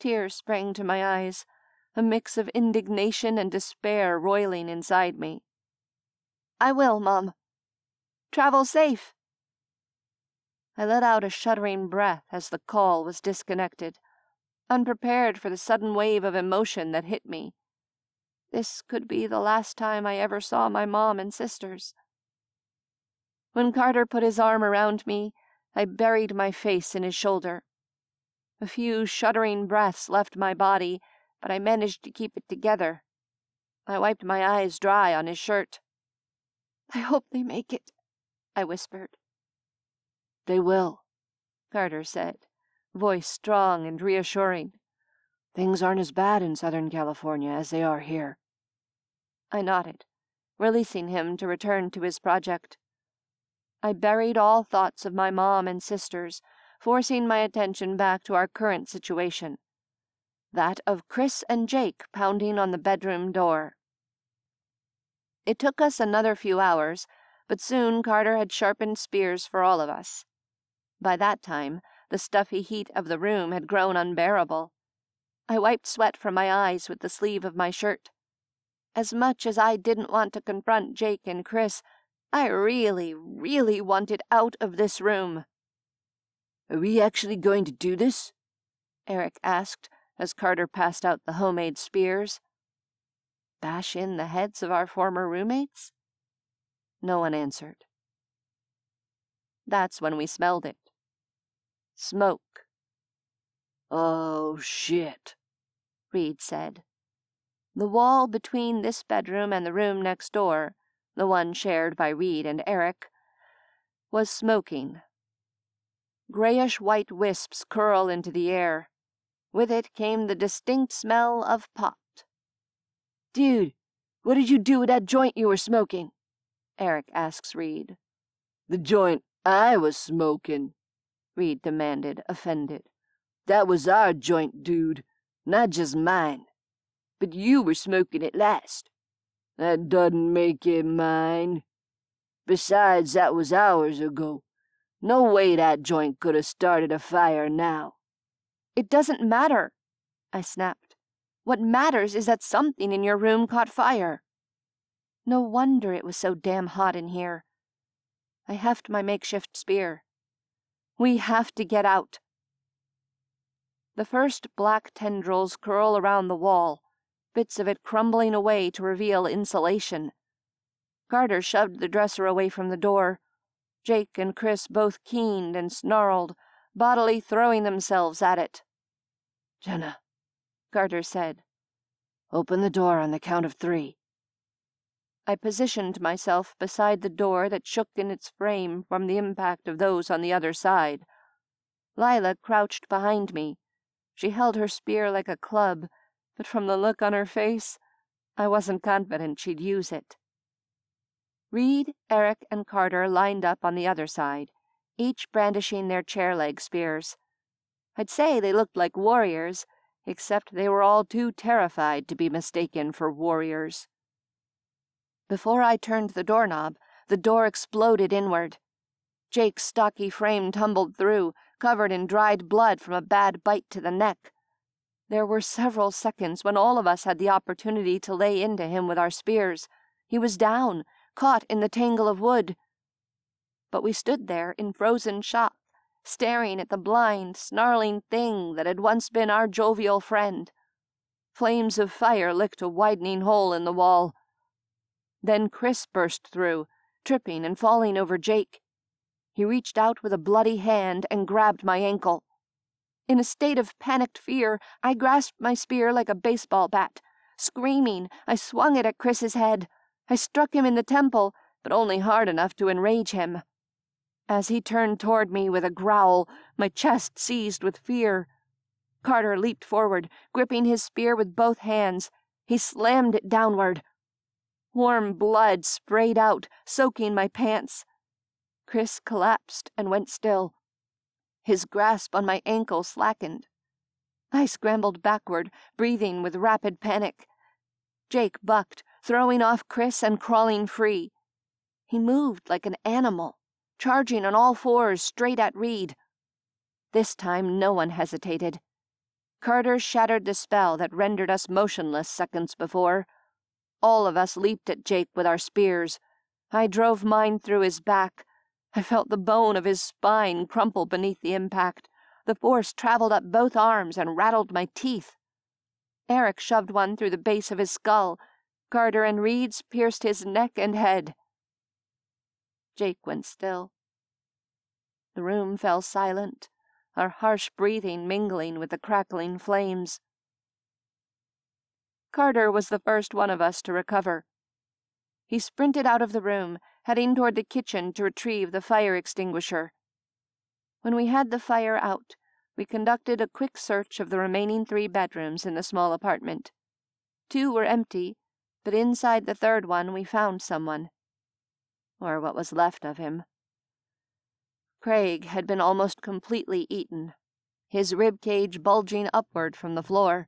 Tears sprang to my eyes, a mix of indignation and despair roiling inside me. "I will, Mom. Travel safe." I let out a shuddering breath as the call was disconnected, unprepared for the sudden wave of emotion that hit me. This could be the last time I ever saw my mom and sisters. When Carter put his arm around me, I buried my face in his shoulder. A few shuddering breaths left my body, but I managed to keep it together. I wiped my eyes dry on his shirt. "I hope they make it," I whispered. "They will," Carter said, voice strong and reassuring. "Things aren't as bad in Southern California as they are here." I nodded, releasing him to return to his project. I buried all thoughts of my mom and sisters, forcing my attention back to our current situation, that of Chris and Jake pounding on the bedroom door. It took us another few hours, but soon Carter had sharpened spears for all of us. By that time, the stuffy heat of the room had grown unbearable. I wiped sweat from my eyes with the sleeve of my shirt. As much as I didn't want to confront Jake and Chris, I really, really wanted out of this room. "Are we actually going to do this?" Eric asked as Carter passed out the homemade spears. Bash in the heads of our former roommates? No one answered. That's when we smelled it. Smoke. "Oh, shit," Reed said. The wall between this bedroom and the room next door, the one shared by Reed and Eric, was smoking. Grayish-white wisps curl into the air. With it came the distinct smell of pot. "Dude, what did you do with that joint you were smoking?" Eric asks Reed. "The joint I was smoking," Reed demanded, offended. "That was our joint, dude, not just mine. But you were smoking it last. That doesn't make it mine. Besides, that was hours ago. No way that joint could have started a fire now." "It doesn't matter," I snapped. "What matters is that something in your room caught fire." No wonder it was so damn hot in here. I heft my makeshift spear. "We have to get out." The first black tendrils curl around the wall, bits of it crumbling away to reveal insulation. Carter shoved the dresser away from the door. Jake and Chris both keened and snarled, bodily throwing themselves at it. "Jenna," Carter said. "open the door on the count of 3. I positioned myself beside the door that shook in its frame from the impact of those on the other side. Lila crouched behind me. She held her spear like a club, but from the look on her face, I wasn't confident she'd use it. Reed, Eric, and Carter lined up on the other side, each brandishing their chair-leg spears. I'd say they looked like warriors, except they were all too terrified to be mistaken for warriors. Before I turned the doorknob, the door exploded inward. Jake's stocky frame tumbled through, covered in dried blood from a bad bite to the neck. There were several seconds when all of us had the opportunity to lay into him with our spears. He was down, caught in the tangle of wood. But we stood there in frozen shock, staring at the blind, snarling thing that had once been our jovial friend. Flames of fire licked a widening hole in the wall. Then Chris burst through, tripping and falling over Jake. He reached out with a bloody hand and grabbed my ankle. In a state of panicked fear, I grasped my spear like a baseball bat. Screaming, I swung it at Chris's head. I struck him in the temple, but only hard enough to enrage him. As he turned toward me with a growl, my chest seized with fear. Carter leaped forward, gripping his spear with both hands. He slammed it downward. Warm blood sprayed out, soaking my pants. Chris collapsed and went still. His grasp on my ankle slackened. I scrambled backward, breathing with rapid panic. Jake bucked, throwing off Chris and crawling free. He moved like an animal, charging on all fours straight at Reed. This time no one hesitated. Carter shattered the spell that rendered us motionless seconds before. All of us leaped at Jake with our spears. I drove mine through his back. I felt the bone of his spine crumple beneath the impact. The force traveled up both arms and rattled my teeth. Eric shoved one through the base of his skull. Carter and Reed's pierced his neck and head. Jake went still. The room fell silent, our harsh breathing mingling with the crackling flames. Carter was the first one of us to recover. He sprinted out of the room, heading toward the kitchen to retrieve the fire extinguisher. When we had the fire out, we conducted a quick search of the remaining 3 bedrooms in the small apartment. 2 were empty, but inside the third one we found someone. Or what was left of him. Craig had been almost completely eaten, his rib cage bulging upward from the floor.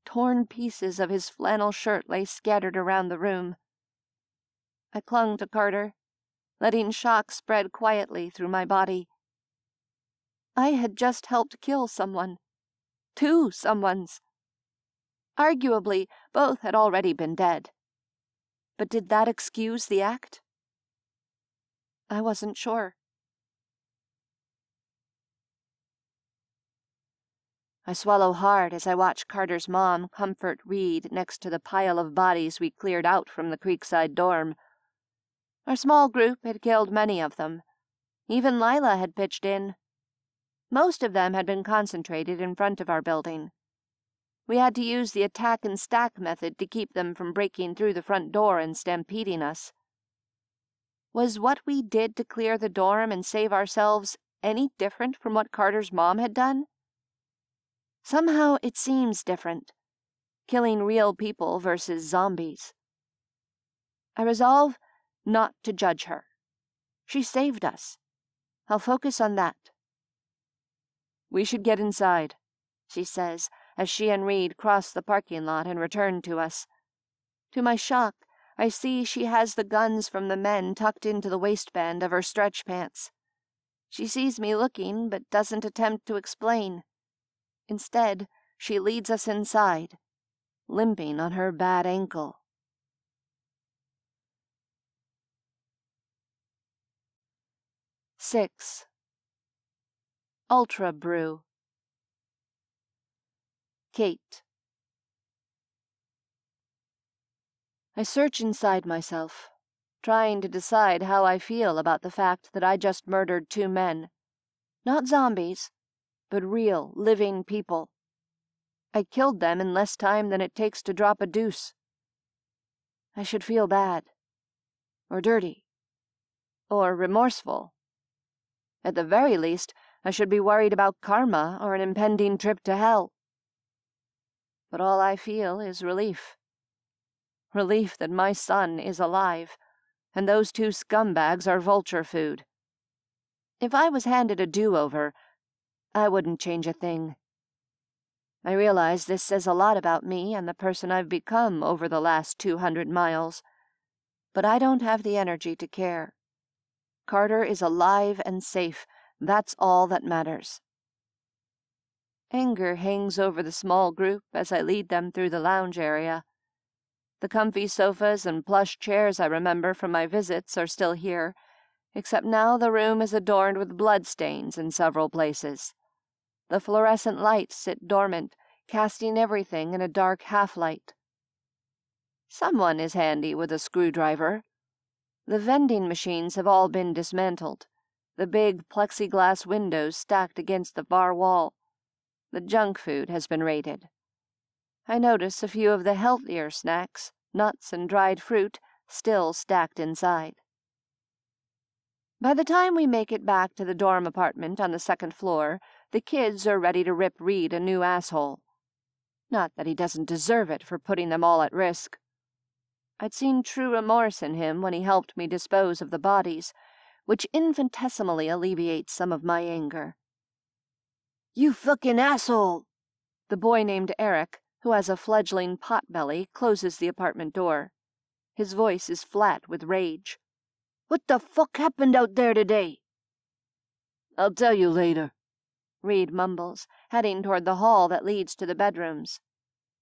Torn pieces of his flannel shirt lay scattered around the room. I clung to Carter, letting shock spread quietly through my body. I had just helped kill someone. 2 someones. Arguably, both had already been dead. But did that excuse the act? I wasn't sure. I swallow hard as I watch Carter's mom comfort Reed next to the pile of bodies we cleared out from the Creekside dorm. Our small group had killed many of them. Even Lila had pitched in. Most of them had been concentrated in front of our building. We had to use the attack and stack method to keep them from breaking through the front door and stampeding us. Was what we did to clear the dorm and save ourselves any different from what Carter's mom had done? Somehow it seems different, killing real people versus zombies. I resolve not to judge her. She saved us. I'll focus on that. We should get inside, she says, as she and Reed cross the parking lot and return to us. To my shock, I see she has the guns from the men tucked into the waistband of her stretch pants. She sees me looking, but doesn't attempt to explain. Instead, she leads us inside, limping on her bad ankle. Six. Ultra Brew. Kate. I search inside myself, trying to decide how I feel about the fact that I just murdered 2 men. Not zombies, but real, living people. I killed them in less time than it takes to drop a deuce. I should feel bad, or dirty, or remorseful. At the very least, I should be worried about karma or an impending trip to hell. But all I feel is relief. Relief that my son is alive, and those 2 scumbags are vulture food. If I was handed a do-over, I wouldn't change a thing. I realize this says a lot about me and the person I've become over the last 200 miles, but I don't have the energy to care. Carter is alive and safe. That's all that matters. Anger hangs over the small group as I lead them through the lounge area. The comfy sofas and plush chairs I remember from my visits are still here, except now the room is adorned with bloodstains in several places. The fluorescent lights sit dormant, casting everything in a dark half-light. Someone is handy with a screwdriver. The vending machines have all been dismantled, the big plexiglass windows stacked against the far wall. The junk food has been raided. I notice a few of the healthier snacks, nuts and dried fruit, still stacked inside. By the time we make it back to the dorm apartment on the 2nd floor, the kids are ready to rip Reed a new asshole. Not that he doesn't deserve it for putting them all at risk. I'd seen true remorse in him when he helped me dispose of the bodies, which infinitesimally alleviates some of my anger. You fucking asshole! The boy named Eric, who has a fledgling potbelly, closes the apartment door. His voice is flat with rage. What the fuck happened out there today? I'll tell you later, Reed mumbles, heading toward the hall that leads to the bedrooms.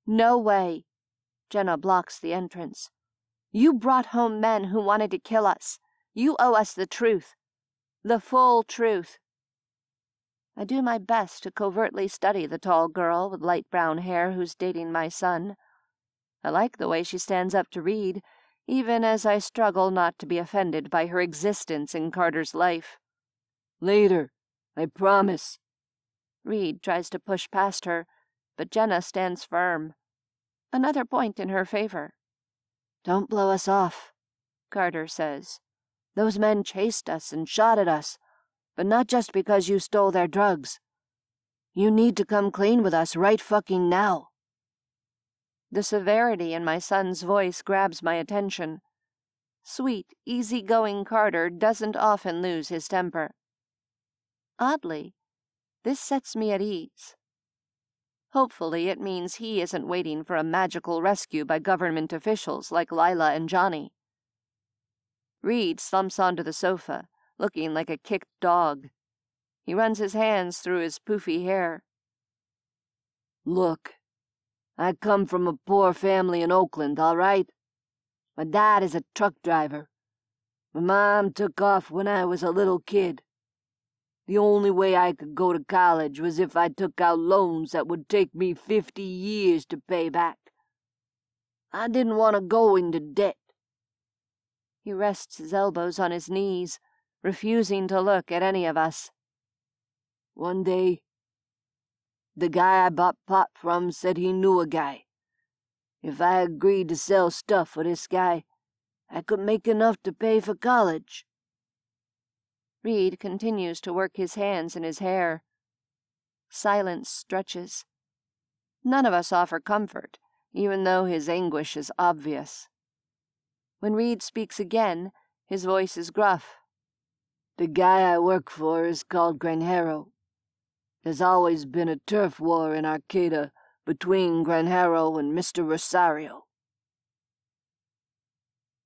No way. Jenna blocks the entrance. You brought home men who wanted to kill us. You owe us the truth. The full truth. I do my best to covertly study the tall girl with light brown hair who's dating my son. I like the way she stands up to Reed, even as I struggle not to be offended by her existence in Carter's life. Later, I promise. Reed tries to push past her, but Jenna stands firm. Another point in her favor. Don't blow us off, Carter says. Those men chased us and shot at us, but not just because you stole their drugs. You need to come clean with us right fucking now. The severity in my son's voice grabs my attention. Sweet, easy-going Carter doesn't often lose his temper. Oddly, this sets me at ease. Hopefully it means he isn't waiting for a magical rescue by government officials like Lila and Johnny. Reed slumps onto the sofa, looking like a kicked dog. He runs his hands through his poofy hair. Look, I come from a poor family in Oakland, all right? My dad is a truck driver. My mom took off when I was a little kid. The only way I could go to college was if I took out loans that would take me 50 years to pay back. I didn't want to go into debt. He rests his elbows on his knees, refusing to look at any of us. One day, the guy I bought pot from said he knew a guy. If I agreed to sell stuff for this guy, I could make enough to pay for college. Reed continues to work his hands in his hair. Silence stretches. None of us offer comfort, even though his anguish is obvious. When Reed speaks again, his voice is gruff. The guy I work for is called Granjero. There's always been a turf war in Arcata between Granjero and Mr. Rosario.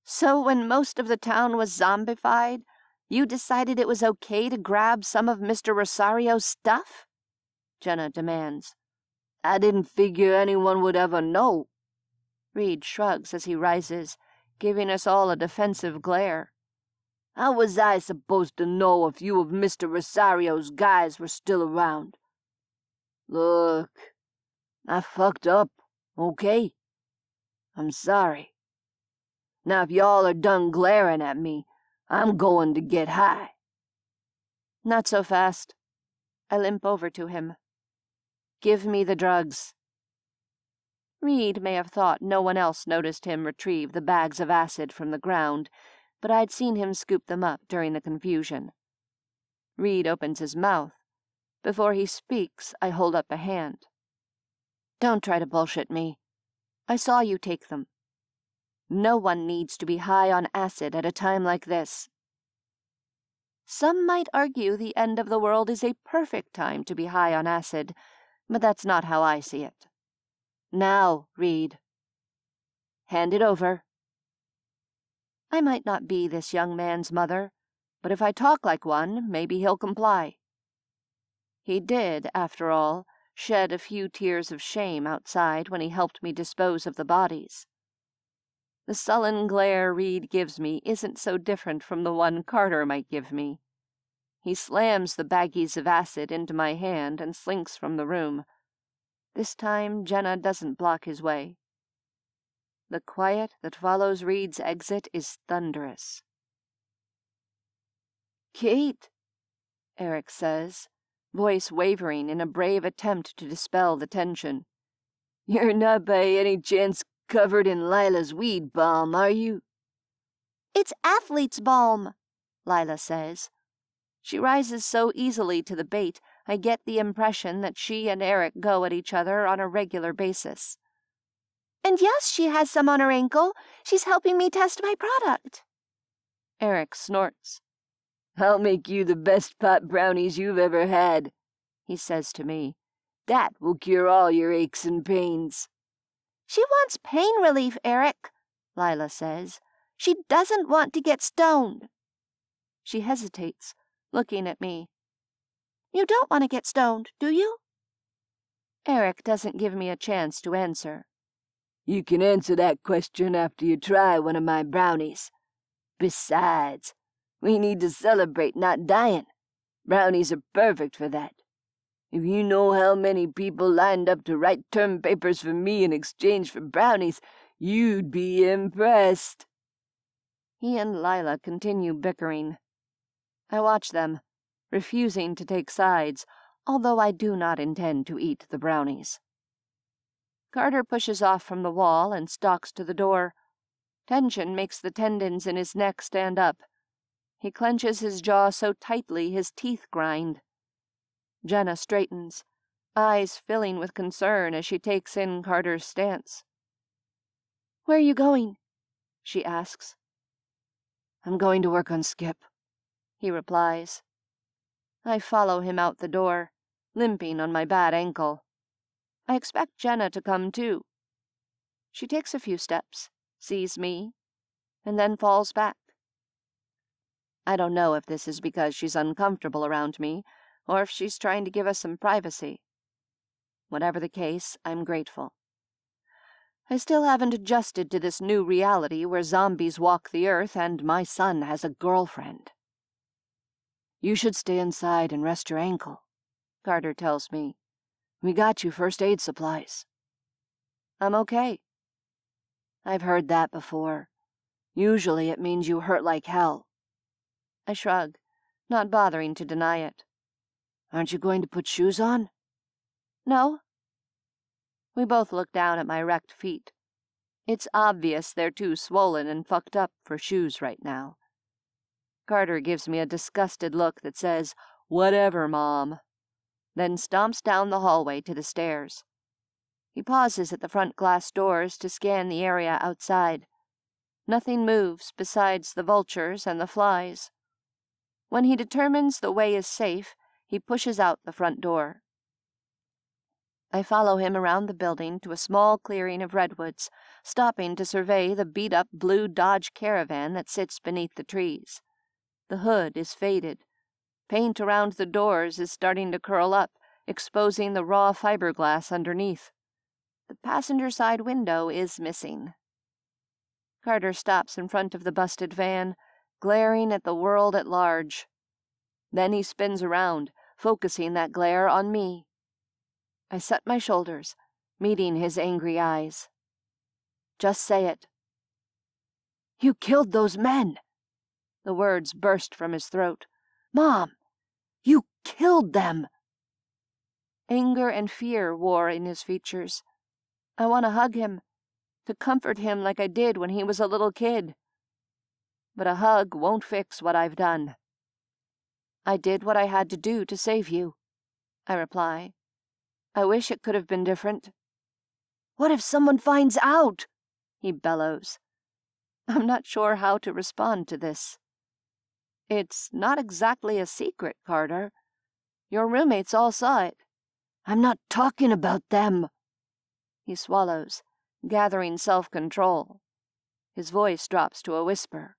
So when most of the town was zombified, you decided it was okay to grab some of Mr. Rosario's stuff? Jenna demands. I didn't figure anyone would ever know. Reed shrugs as he rises, giving us all a defensive glare. How was I supposed to know a few of Mr. Rosario's guys were still around? Look, I fucked up, okay? I'm sorry. Now if y'all are done glaring at me, I'm going to get high. Not so fast. I limp over to him. Give me the drugs. Reed may have thought no one else noticed him retrieve the bags of acid from the ground, but I'd seen him scoop them up during the confusion. Reed opens his mouth. Before he speaks, I hold up a hand. Don't try to bullshit me. I saw you take them. No one needs to be high on acid at a time like this. Some might argue the end of the world is a perfect time to be high on acid, but that's not how I see it. Now, Reed. Hand it over. I might not be this young man's mother, but if I talk like one, maybe he'll comply. He did, after all, shed a few tears of shame outside when he helped me dispose of the bodies. The sullen glare Reed gives me isn't so different from the one Carter might give me. He slams the baggies of acid into my hand and slinks from the room. This time Jenna doesn't block his way. The quiet that follows Reed's exit is thunderous. Kate, Eric says, voice wavering in a brave attempt to dispel the tension. You're not by any chance covered in Lila's weed balm, are you? It's athlete's balm, Lila says. She rises so easily to the bait, I get the impression that she and Eric go at each other on a regular basis. And yes, she has some on her ankle. She's helping me test my product. Eric snorts. I'll make you the best pot brownies you've ever had, he says to me. That will cure all your aches and pains. She wants pain relief, Eric, Lila says. She doesn't want to get stoned. She hesitates, looking at me. You don't want to get stoned, do you? Eric doesn't give me a chance to answer. You can answer that question after you try one of my brownies. Besides, we need to celebrate not dying. Brownies are perfect for that. If you know how many people lined up to write term papers for me in exchange for brownies, you'd be impressed. He and Lila continue bickering. I watch them, refusing to take sides, although I do not intend to eat the brownies. Carter pushes off from the wall and stalks to the door. Tension makes the tendons in his neck stand up. He clenches his jaw so tightly his teeth grind. Jenna straightens, eyes filling with concern as she takes in Carter's stance. Where are you going? She asks. I'm going to work on Skip, he replies. I follow him out the door, limping on my bad ankle. I expect Jenna to come too. She takes a few steps, sees me, and then falls back. I don't know if this is because she's uncomfortable around me, or if she's trying to give us some privacy. Whatever the case, I'm grateful. I still haven't adjusted to this new reality where zombies walk the earth and my son has a girlfriend. You should stay inside and rest your ankle, Carter tells me. We got you first aid supplies. I'm okay. I've heard that before. Usually it means you hurt like hell. I shrug, not bothering to deny it. Aren't you going to put shoes on? No. We both look down at my wrecked feet. It's obvious they're too swollen and fucked up for shoes right now. Carter gives me a disgusted look that says, "Whatever, Mom," then stomps down the hallway to the stairs. He pauses at the front glass doors to scan the area outside. Nothing moves besides the vultures and the flies. When he determines the way is safe, he pushes out the front door. I follow him around the building to a small clearing of redwoods, stopping to survey the beat-up blue Dodge Caravan that sits beneath the trees. The hood is faded. Paint around the doors is starting to curl up, exposing the raw fiberglass underneath. The passenger side window is missing. Carter stops in front of the busted van, glaring at the world at large. Then he spins around, focusing that glare on me. I set my shoulders, meeting his angry eyes. "Just say it." "You killed those men!" The words burst from his throat. "Mom, you killed them!" Anger and fear wore in his features. I want to hug him, to comfort him like I did when he was a little kid. But a hug won't fix what I've done. "I did what I had to do to save you," I reply. I wish it could have been different. "What if someone finds out?" he bellows. I'm not sure how to respond to this. "It's not exactly a secret, Carter. Your roommates all saw it." "I'm not talking about them." He swallows, gathering self-control. His voice drops to a whisper.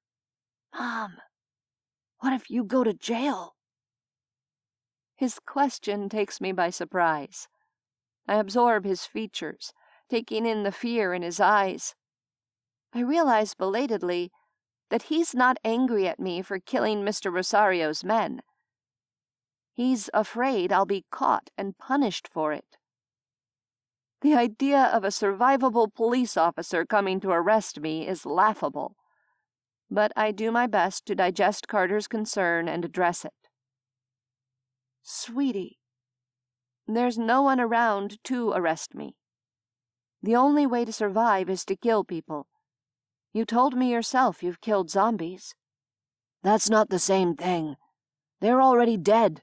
"Mom, what if you go to jail?" His question takes me by surprise. I absorb his features, taking in the fear in his eyes. I realize belatedly that he's not angry at me for killing Mr. Rosario's men. He's afraid I'll be caught and punished for it. The idea of a survivable police officer coming to arrest me is laughable, but I do my best to digest Carter's concern and address it. "Sweetie, there's no one around to arrest me. The only way to survive is to kill people. You told me yourself you've killed zombies." "That's not the same thing. They're already dead.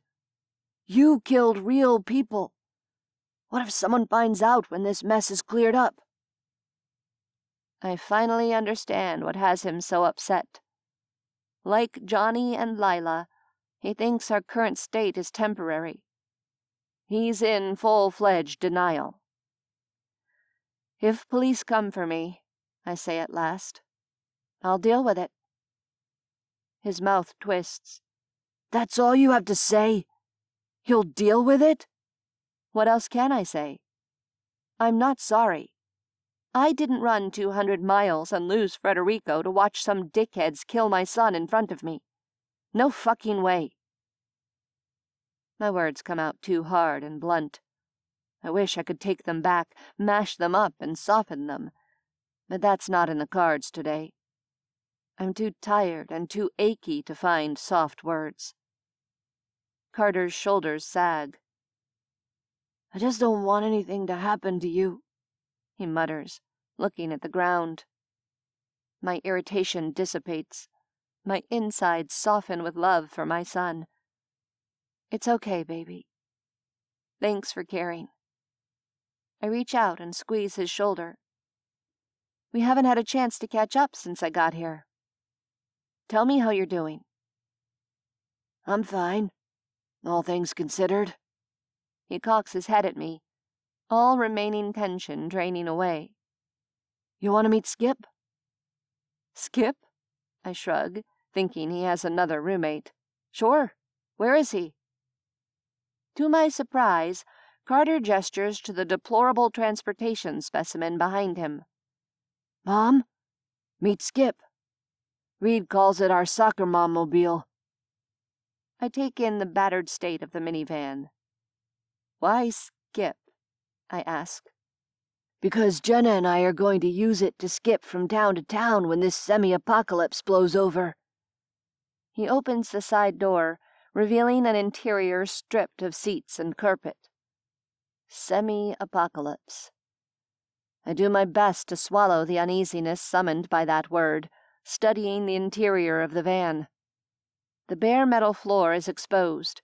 You killed real people. What if someone finds out when this mess is cleared up?" I finally understand what has him so upset. Like Johnny and Lila, he thinks our current state is temporary. He's in full-fledged denial. "If police come for me," I say at last, "I'll deal with it." His mouth twists. "That's all you have to say? You'll deal with it?" What else can I say? I'm not sorry. I didn't run 200 miles and lose Frederico to watch some dickheads kill my son in front of me. No fucking way. My words come out too hard and blunt. I wish I could take them back, mash them up, and soften them. But that's not in the cards today. I'm too tired and too achy to find soft words. Carter's shoulders sag. "I just don't want anything to happen to you," he mutters, looking at the ground. My irritation dissipates. My insides soften with love for my son. "It's okay, baby. Thanks for caring." I reach out and squeeze his shoulder. "We haven't had a chance to catch up since I got here. Tell me how you're doing." "I'm fine, all things considered." He cocks his head at me, all remaining tension draining away. "You want to meet Skip?" "Skip?" I shrug, thinking he has another roommate. "Sure. Where is he?" To my surprise, Carter gestures to the deplorable transportation specimen behind him. "Mom, meet Skip. Reed calls it our soccer mom-mobile." I take in the battered state of the minivan. "Why Skip?" I ask. "Because Jenna and I are going to use it to skip from town to town when this semi-apocalypse blows over." He opens the side door, revealing an interior stripped of seats and carpet. Semi-apocalypse. I do my best to swallow the uneasiness summoned by that word, studying the interior of the van. The bare metal floor is exposed.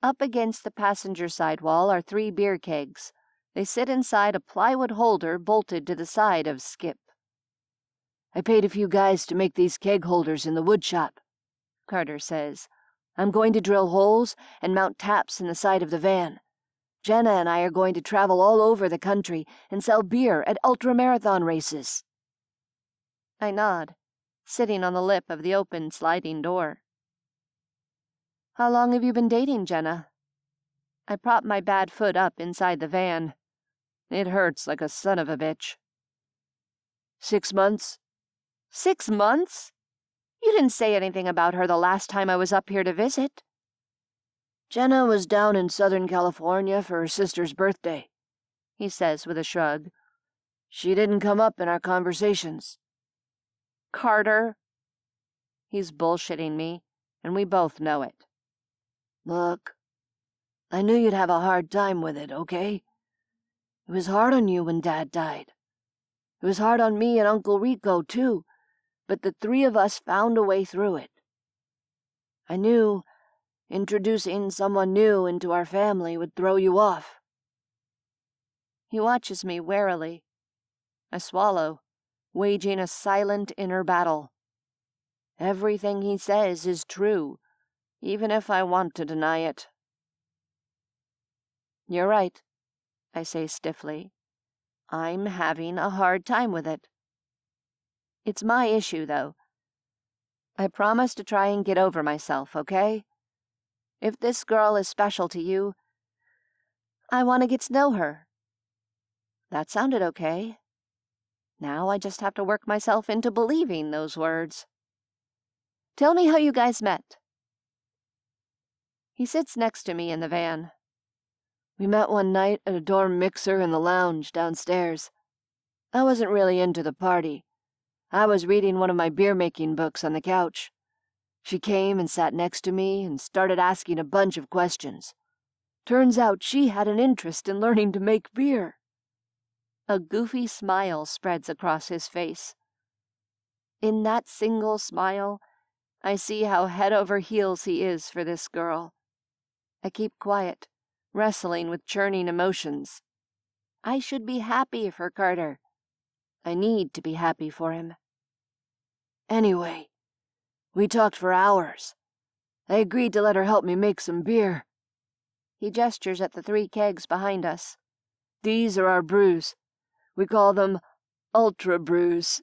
Up against the passenger side wall are 3 beer kegs. They sit inside a plywood holder bolted to the side of Skip. I paid a few guys to make these keg holders in the wood shop, Carter says. I'm going to drill holes and mount taps in the side of the van. Jenna and I are going to travel all over the country and sell beer at ultramarathon races. I nod, sitting on the lip of the open sliding door. How long have you been dating Jenna? I prop my bad foot up inside the van. It hurts like a son of a bitch. 6 months. 6 months? You didn't say anything about her the last time I was up here to visit. Jenna was down in Southern California for her sister's birthday, he says with a shrug. She didn't come up in our conversations. Carter. He's bullshitting me, and we both know it. Look, I knew you'd have a hard time with it, okay? It was hard on you when Dad died. It was hard on me and Uncle Rico, too, but the 3 of us found a way through it. I knew introducing someone new into our family would throw you off. He watches me warily. I swallow, waging a silent inner battle. Everything he says is true, even if I want to deny it. You're right, I say stiffly. I'm having a hard time with it. It's my issue, though. I promise to try and get over myself, okay? If this girl is special to you, I want to get to know her. That sounded okay. Now I just have to work myself into believing those words. Tell me how you guys met. He sits next to me in the van. We met one night at a dorm mixer in the lounge downstairs. I wasn't really into the party. I was reading one of my beer-making books on the couch. She came and sat next to me and started asking a bunch of questions. Turns out she had an interest in learning to make beer. A goofy smile spreads across his face. In that single smile, I see how head over heels he is for this girl. I keep quiet, wrestling with churning emotions. I should be happy for Carter. I need to be happy for him. Anyway, we talked for hours. I agreed to let her help me make some beer. He gestures at the 3 kegs behind us. These are our brews. We call them Ultra Brews.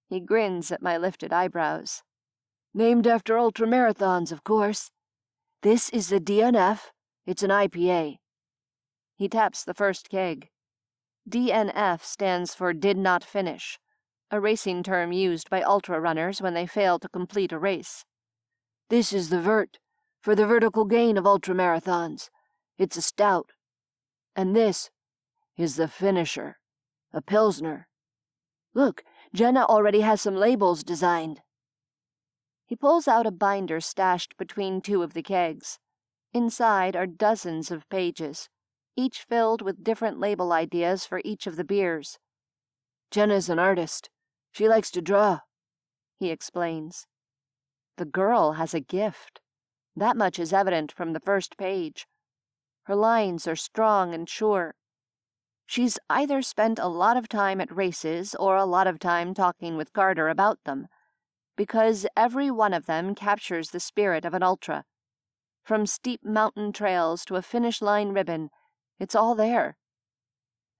He grins at my lifted eyebrows. Named after ultramarathons, of course. This is the DNF. It's an IPA. He taps the first keg. DNF stands for Did Not Finish, a racing term used by ultra runners when they fail to complete a race. This is the vert, for the vertical gain of ultramarathons. It's a stout. And this is the finisher, a pilsner. Look, Jenna already has some labels designed. He pulls out a binder stashed between 2 of the kegs. Inside are dozens of pages, each filled with different label ideas for each of the beers. Jenna's an artist. She likes to draw, he explains. The girl has a gift. That much is evident from the first page. Her lines are strong and sure. She's either spent a lot of time at races or a lot of time talking with Carter about them, because every one of them captures the spirit of an ultra. From steep mountain trails to a finish line ribbon, it's all there.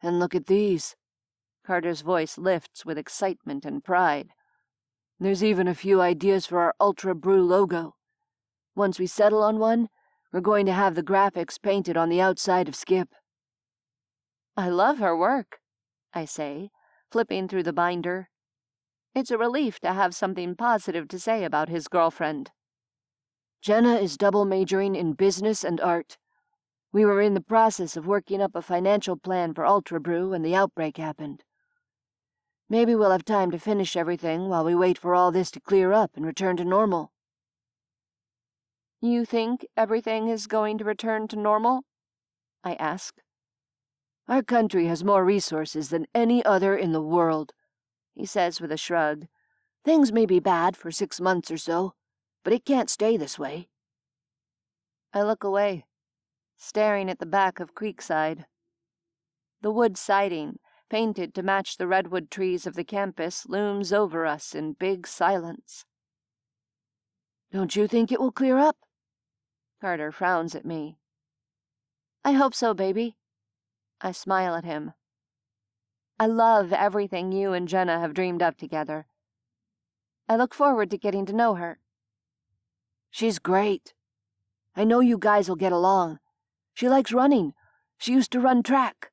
And look at these. Carter's voice lifts with excitement and pride. There's even a few ideas for our Ultra Brew logo. Once we settle on one, we're going to have the graphics painted on the outside of Skip. I love her work, I say, flipping through the binder. It's a relief to have something positive to say about his girlfriend. Jenna is double majoring in business and art. We were in the process of working up a financial plan for Ultra Brew when the outbreak happened. Maybe we'll have time to finish everything while we wait for all this to clear up and return to normal. You think everything is going to return to normal? I ask. Our country has more resources than any other in the world, he says with a shrug. Things may be bad for 6 months or so, but it can't stay this way. I look away, staring at the back of Creekside. The wood siding, painted to match the redwood trees of the campus, looms over us in big silence. Don't you think it will clear up? Carter frowns at me. I hope so, baby. I smile at him. I love everything you and Jenna have dreamed up together. I look forward to getting to know her. She's great. I know you guys will get along. She likes running. She used to run track.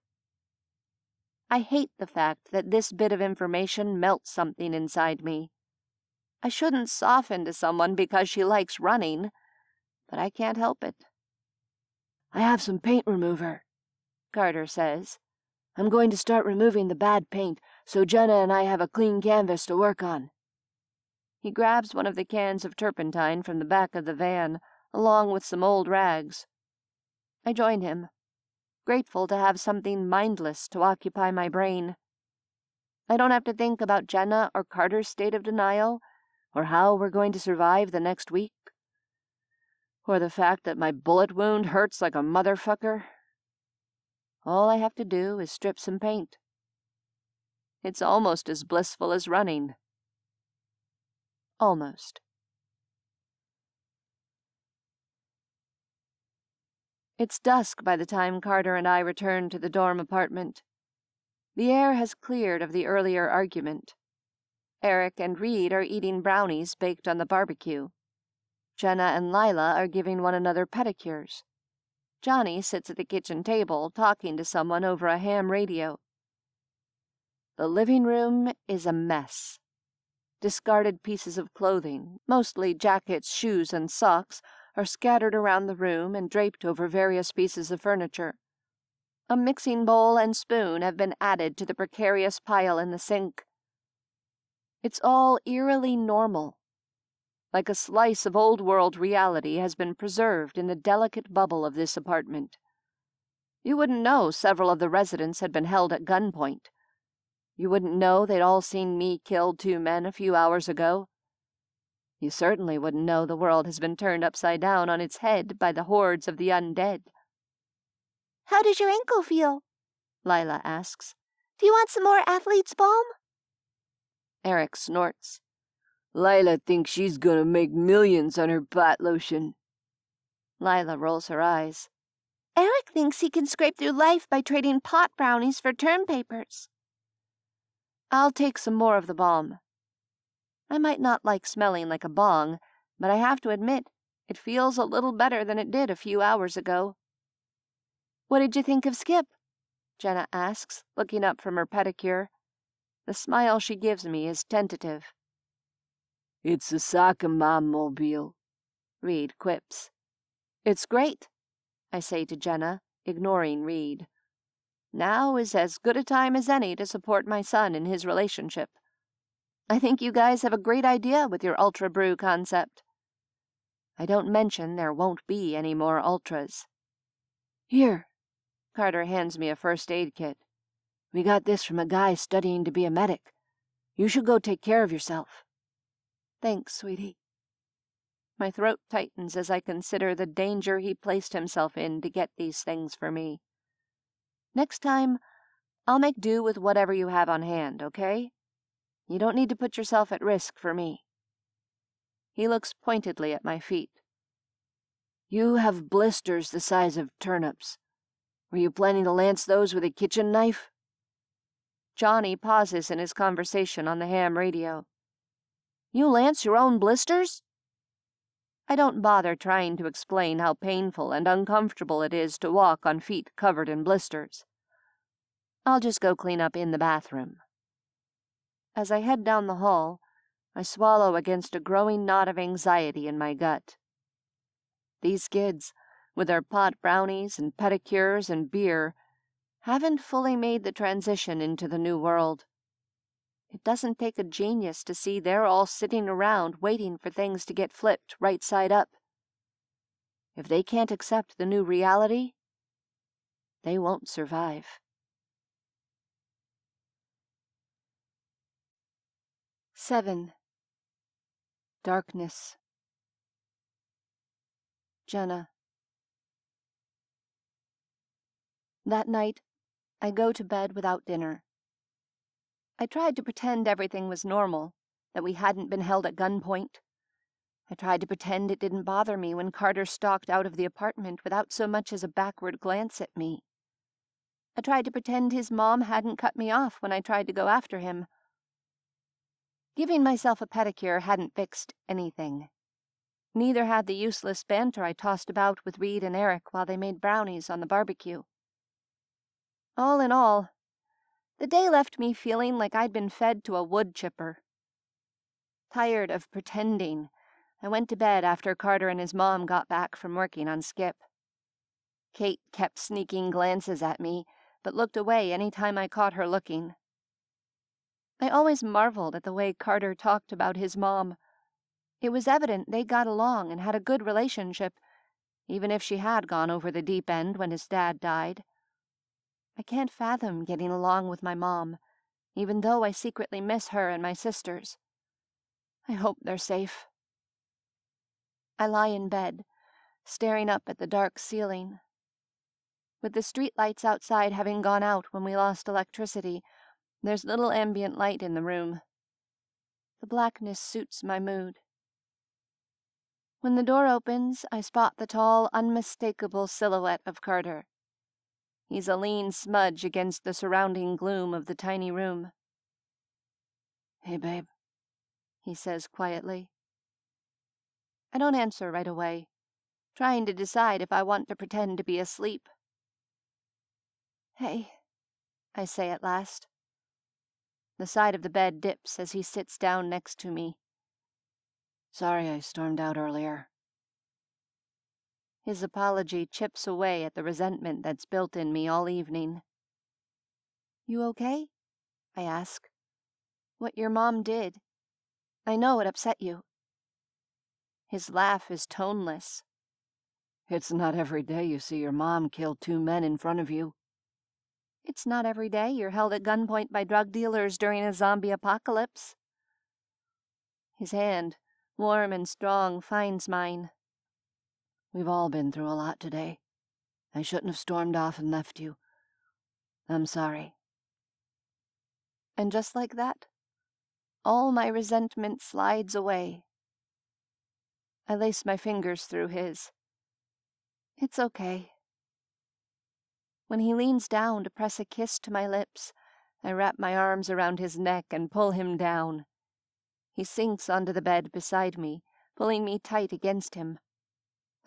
I hate the fact that this bit of information melts something inside me. I shouldn't soften to someone because she likes running, but I can't help it. I have some paint remover, Carter says. I'm going to start removing the bad paint so Jenna and I have a clean canvas to work on. He grabs one of the cans of turpentine from the back of the van, along with some old rags. I join him, grateful to have something mindless to occupy my brain. I don't have to think about Jenna or Carter's state of denial, or how we're going to survive the next week, or the fact that my bullet wound hurts like a motherfucker. All I have to do is strip some paint. It's almost as blissful as running. Almost. It's dusk by the time Carter and I return to the dorm apartment. The air has cleared of the earlier argument. Eric and Reed are eating brownies baked on the barbecue. Jenna and Lila are giving one another pedicures. Johnny sits at the kitchen table talking to someone over a ham radio. The living room is a mess. Discarded pieces of clothing, mostly jackets, shoes, and socks, are scattered around the room and draped over various pieces of furniture. A mixing bowl and spoon have been added to the precarious pile in the sink. It's all eerily normal, like a slice of old-world reality has been preserved in the delicate bubble of this apartment. You wouldn't know several of the residents had been held at gunpoint. You wouldn't know they'd all seen me kill 2 men a few hours ago. You certainly wouldn't know the world has been turned upside down on its head by the hordes of the undead. How does your ankle feel? Lila asks. Do you want some more athlete's balm? Eric snorts. Lila thinks she's gonna make millions on her butt lotion. Lila rolls her eyes. Eric thinks he can scrape through life by trading pot brownies for term papers. I'll take some more of the balm. I might not like smelling like a bong, but I have to admit, it feels a little better than it did a few hours ago. What did you think of Skip? Jenna asks, looking up from her pedicure. The smile she gives me is tentative. It's a soccer mom-mobile, Reed quips. It's great, I say to Jenna, ignoring Reed. Now is as good a time as any to support my son in his relationship. I think you guys have a great idea with your Ultra Brew concept. I don't mention there won't be any more Ultras. Here. Carter hands me a first aid kit. We got this from a guy studying to be a medic. You should go take care of yourself. Thanks, sweetie. My throat tightens as I consider the danger he placed himself in to get these things for me. Next time, I'll make do with whatever you have on hand, okay? You don't need to put yourself at risk for me. He looks pointedly at my feet. You have blisters the size of turnips. Were you planning to lance those with a kitchen knife? Johnny pauses in his conversation on the ham radio. You lance your own blisters? I don't bother trying to explain how painful and uncomfortable it is to walk on feet covered in blisters. I'll just go clean up in the bathroom. As I head down the hall, I swallow against a growing knot of anxiety in my gut. These kids, with their pot brownies and pedicures and beer, haven't fully made the transition into the new world. It doesn't take a genius to see they're all sitting around waiting for things to get flipped right side up. If they can't accept the new reality, they won't survive. 7. Darkness. Jenna. That night, I go to bed without dinner. I tried to pretend everything was normal, that we hadn't been held at gunpoint. I tried to pretend it didn't bother me when Carter stalked out of the apartment without so much as a backward glance at me. I tried to pretend his mom hadn't cut me off when I tried to go after him. Giving myself a pedicure hadn't fixed anything. Neither had the useless banter I tossed about with Reed and Eric while they made brownies on the barbecue. All in all, the day left me feeling like I'd been fed to a wood chipper. Tired of pretending, I went to bed after Carter and his mom got back from working on Skip. Kate kept sneaking glances at me, but looked away any time I caught her looking. I always marveled at the way Carter talked about his mom. It was evident they got along and had a good relationship, even if she had gone over the deep end when his dad died. I can't fathom getting along with my mom, even though I secretly miss her and my sisters. I hope they're safe. I lie in bed, staring up at the dark ceiling. With the streetlights outside having gone out when we lost electricity, there's little ambient light in the room. The blackness suits my mood. When the door opens, I spot the tall, unmistakable silhouette of Carter. He's a lean smudge against the surrounding gloom of the tiny room. "Hey, babe," he says quietly. I don't answer right away, trying to decide if I want to pretend to be asleep. "Hey," I say at last. The side of the bed dips as he sits down next to me. "Sorry I stormed out earlier." His apology chips away at the resentment that's built in me all evening. "You okay?" I ask. "What your mom did. I know it upset you." His laugh is toneless. "It's not every day you see your mom kill 2 men in front of you." "It's not every day you're held at gunpoint by drug dealers during a zombie apocalypse." His hand, warm and strong, finds mine. "We've all been through a lot today. I shouldn't have stormed off and left you. I'm sorry." And just like that, all my resentment slides away. I lace my fingers through his. It's okay. When he leans down to press a kiss to my lips, I wrap my arms around his neck and pull him down. He sinks onto the bed beside me, pulling me tight against him.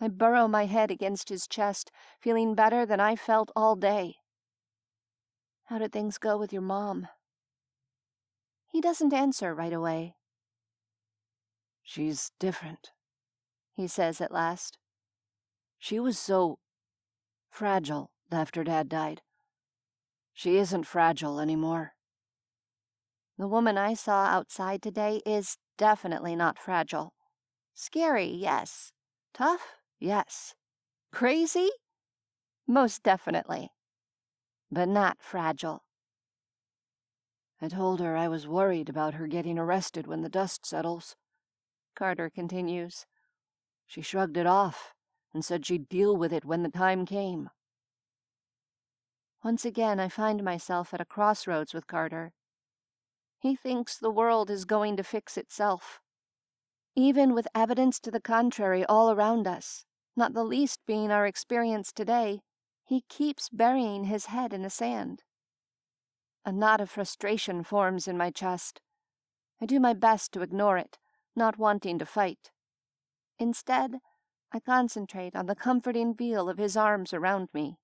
I burrow my head against his chest, feeling better than I felt all day. "How did things go with your mom?" He doesn't answer right away. "She's different," he says at last. "She was so fragile after Dad died. She isn't fragile anymore." The woman I saw outside today is definitely not fragile. Scary, yes. Tough, yes. Crazy? Most definitely. But not fragile. "I told her I was worried about her getting arrested when the dust settles," Carter continues. "She shrugged it off and said she'd deal with it when the time came." Once again, I find myself at a crossroads with Carter. He thinks the world is going to fix itself. Even with evidence to the contrary all around us, not the least being our experience today, he keeps burying his head in the sand. A knot of frustration forms in my chest. I do my best to ignore it, not wanting to fight. Instead, I concentrate on the comforting feel of his arms around me.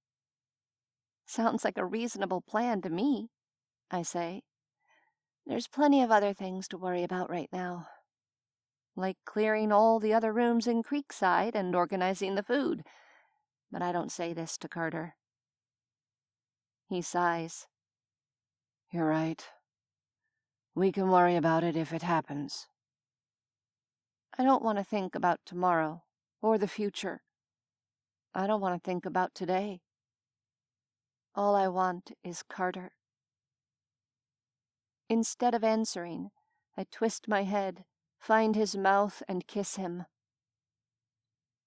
"Sounds like a reasonable plan to me," I say. "There's plenty of other things to worry about right now. Like clearing all the other rooms in Creekside and organizing the food. But I don't say this to Carter." He sighs. "You're right. We can worry about it if it happens." I don't want to think about tomorrow or the future. I don't want to think about today. All I want is Carter. Instead of answering, I twist my head, find his mouth, and kiss him.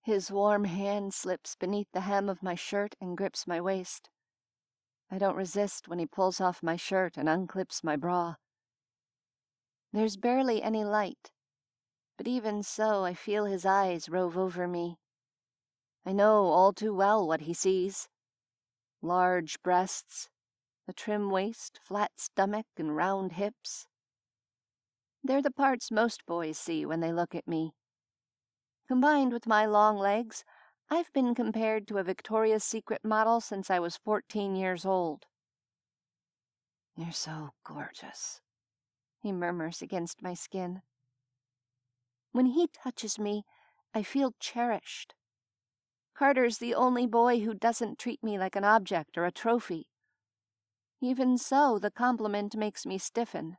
His warm hand slips beneath the hem of my shirt and grips my waist. I don't resist when he pulls off my shirt and unclips my bra. There's barely any light, but even so I feel his eyes rove over me. I know all too well what he sees. Large breasts, a trim waist, flat stomach, and round hips. They're the parts most boys see when they look at me. Combined with my long legs, I've been compared to a Victoria's Secret model since I was 14 years old. You're so gorgeous, he murmurs against my skin. When he touches me, I feel cherished. Carter's the only boy who doesn't treat me like an object or a trophy. Even so, the compliment makes me stiffen.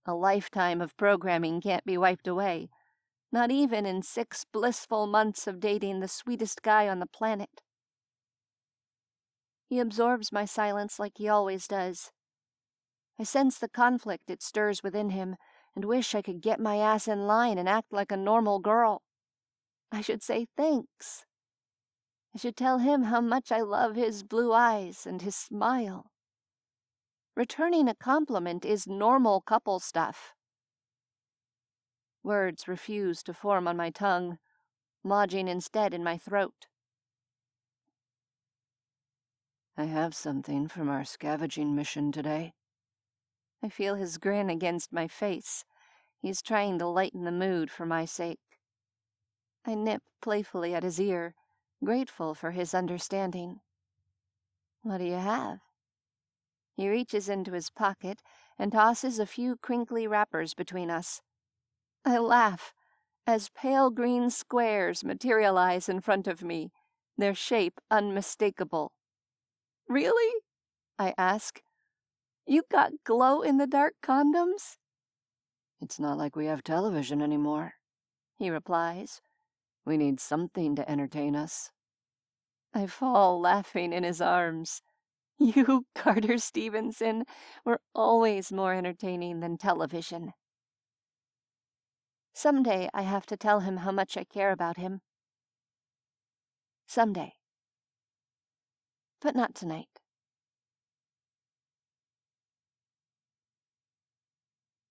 A lifetime of programming can't be wiped away, not even in 6 blissful months of dating the sweetest guy on the planet. He absorbs my silence like he always does. I sense the conflict it stirs within him and wish I could get my ass in line and act like a normal girl. I should say thanks. I should tell him how much I love his blue eyes and his smile. Returning a compliment is normal couple stuff. Words refuse to form on my tongue, lodging instead in my throat. I have something from our scavenging mission today. I feel his grin against my face. He's trying to lighten the mood for my sake. I nip playfully at his ear, grateful for his understanding. What do you have? He reaches into his pocket and tosses a few crinkly wrappers between us. I laugh as pale green squares materialize in front of me, their shape unmistakable. Really? I ask. You got glow-in-the-dark condoms? It's not like we have television anymore, he replies. We need something to entertain us. I fall laughing in his arms. You, Carter Stevenson, were always more entertaining than television. Someday I have to tell him how much I care about him. Someday. But not tonight.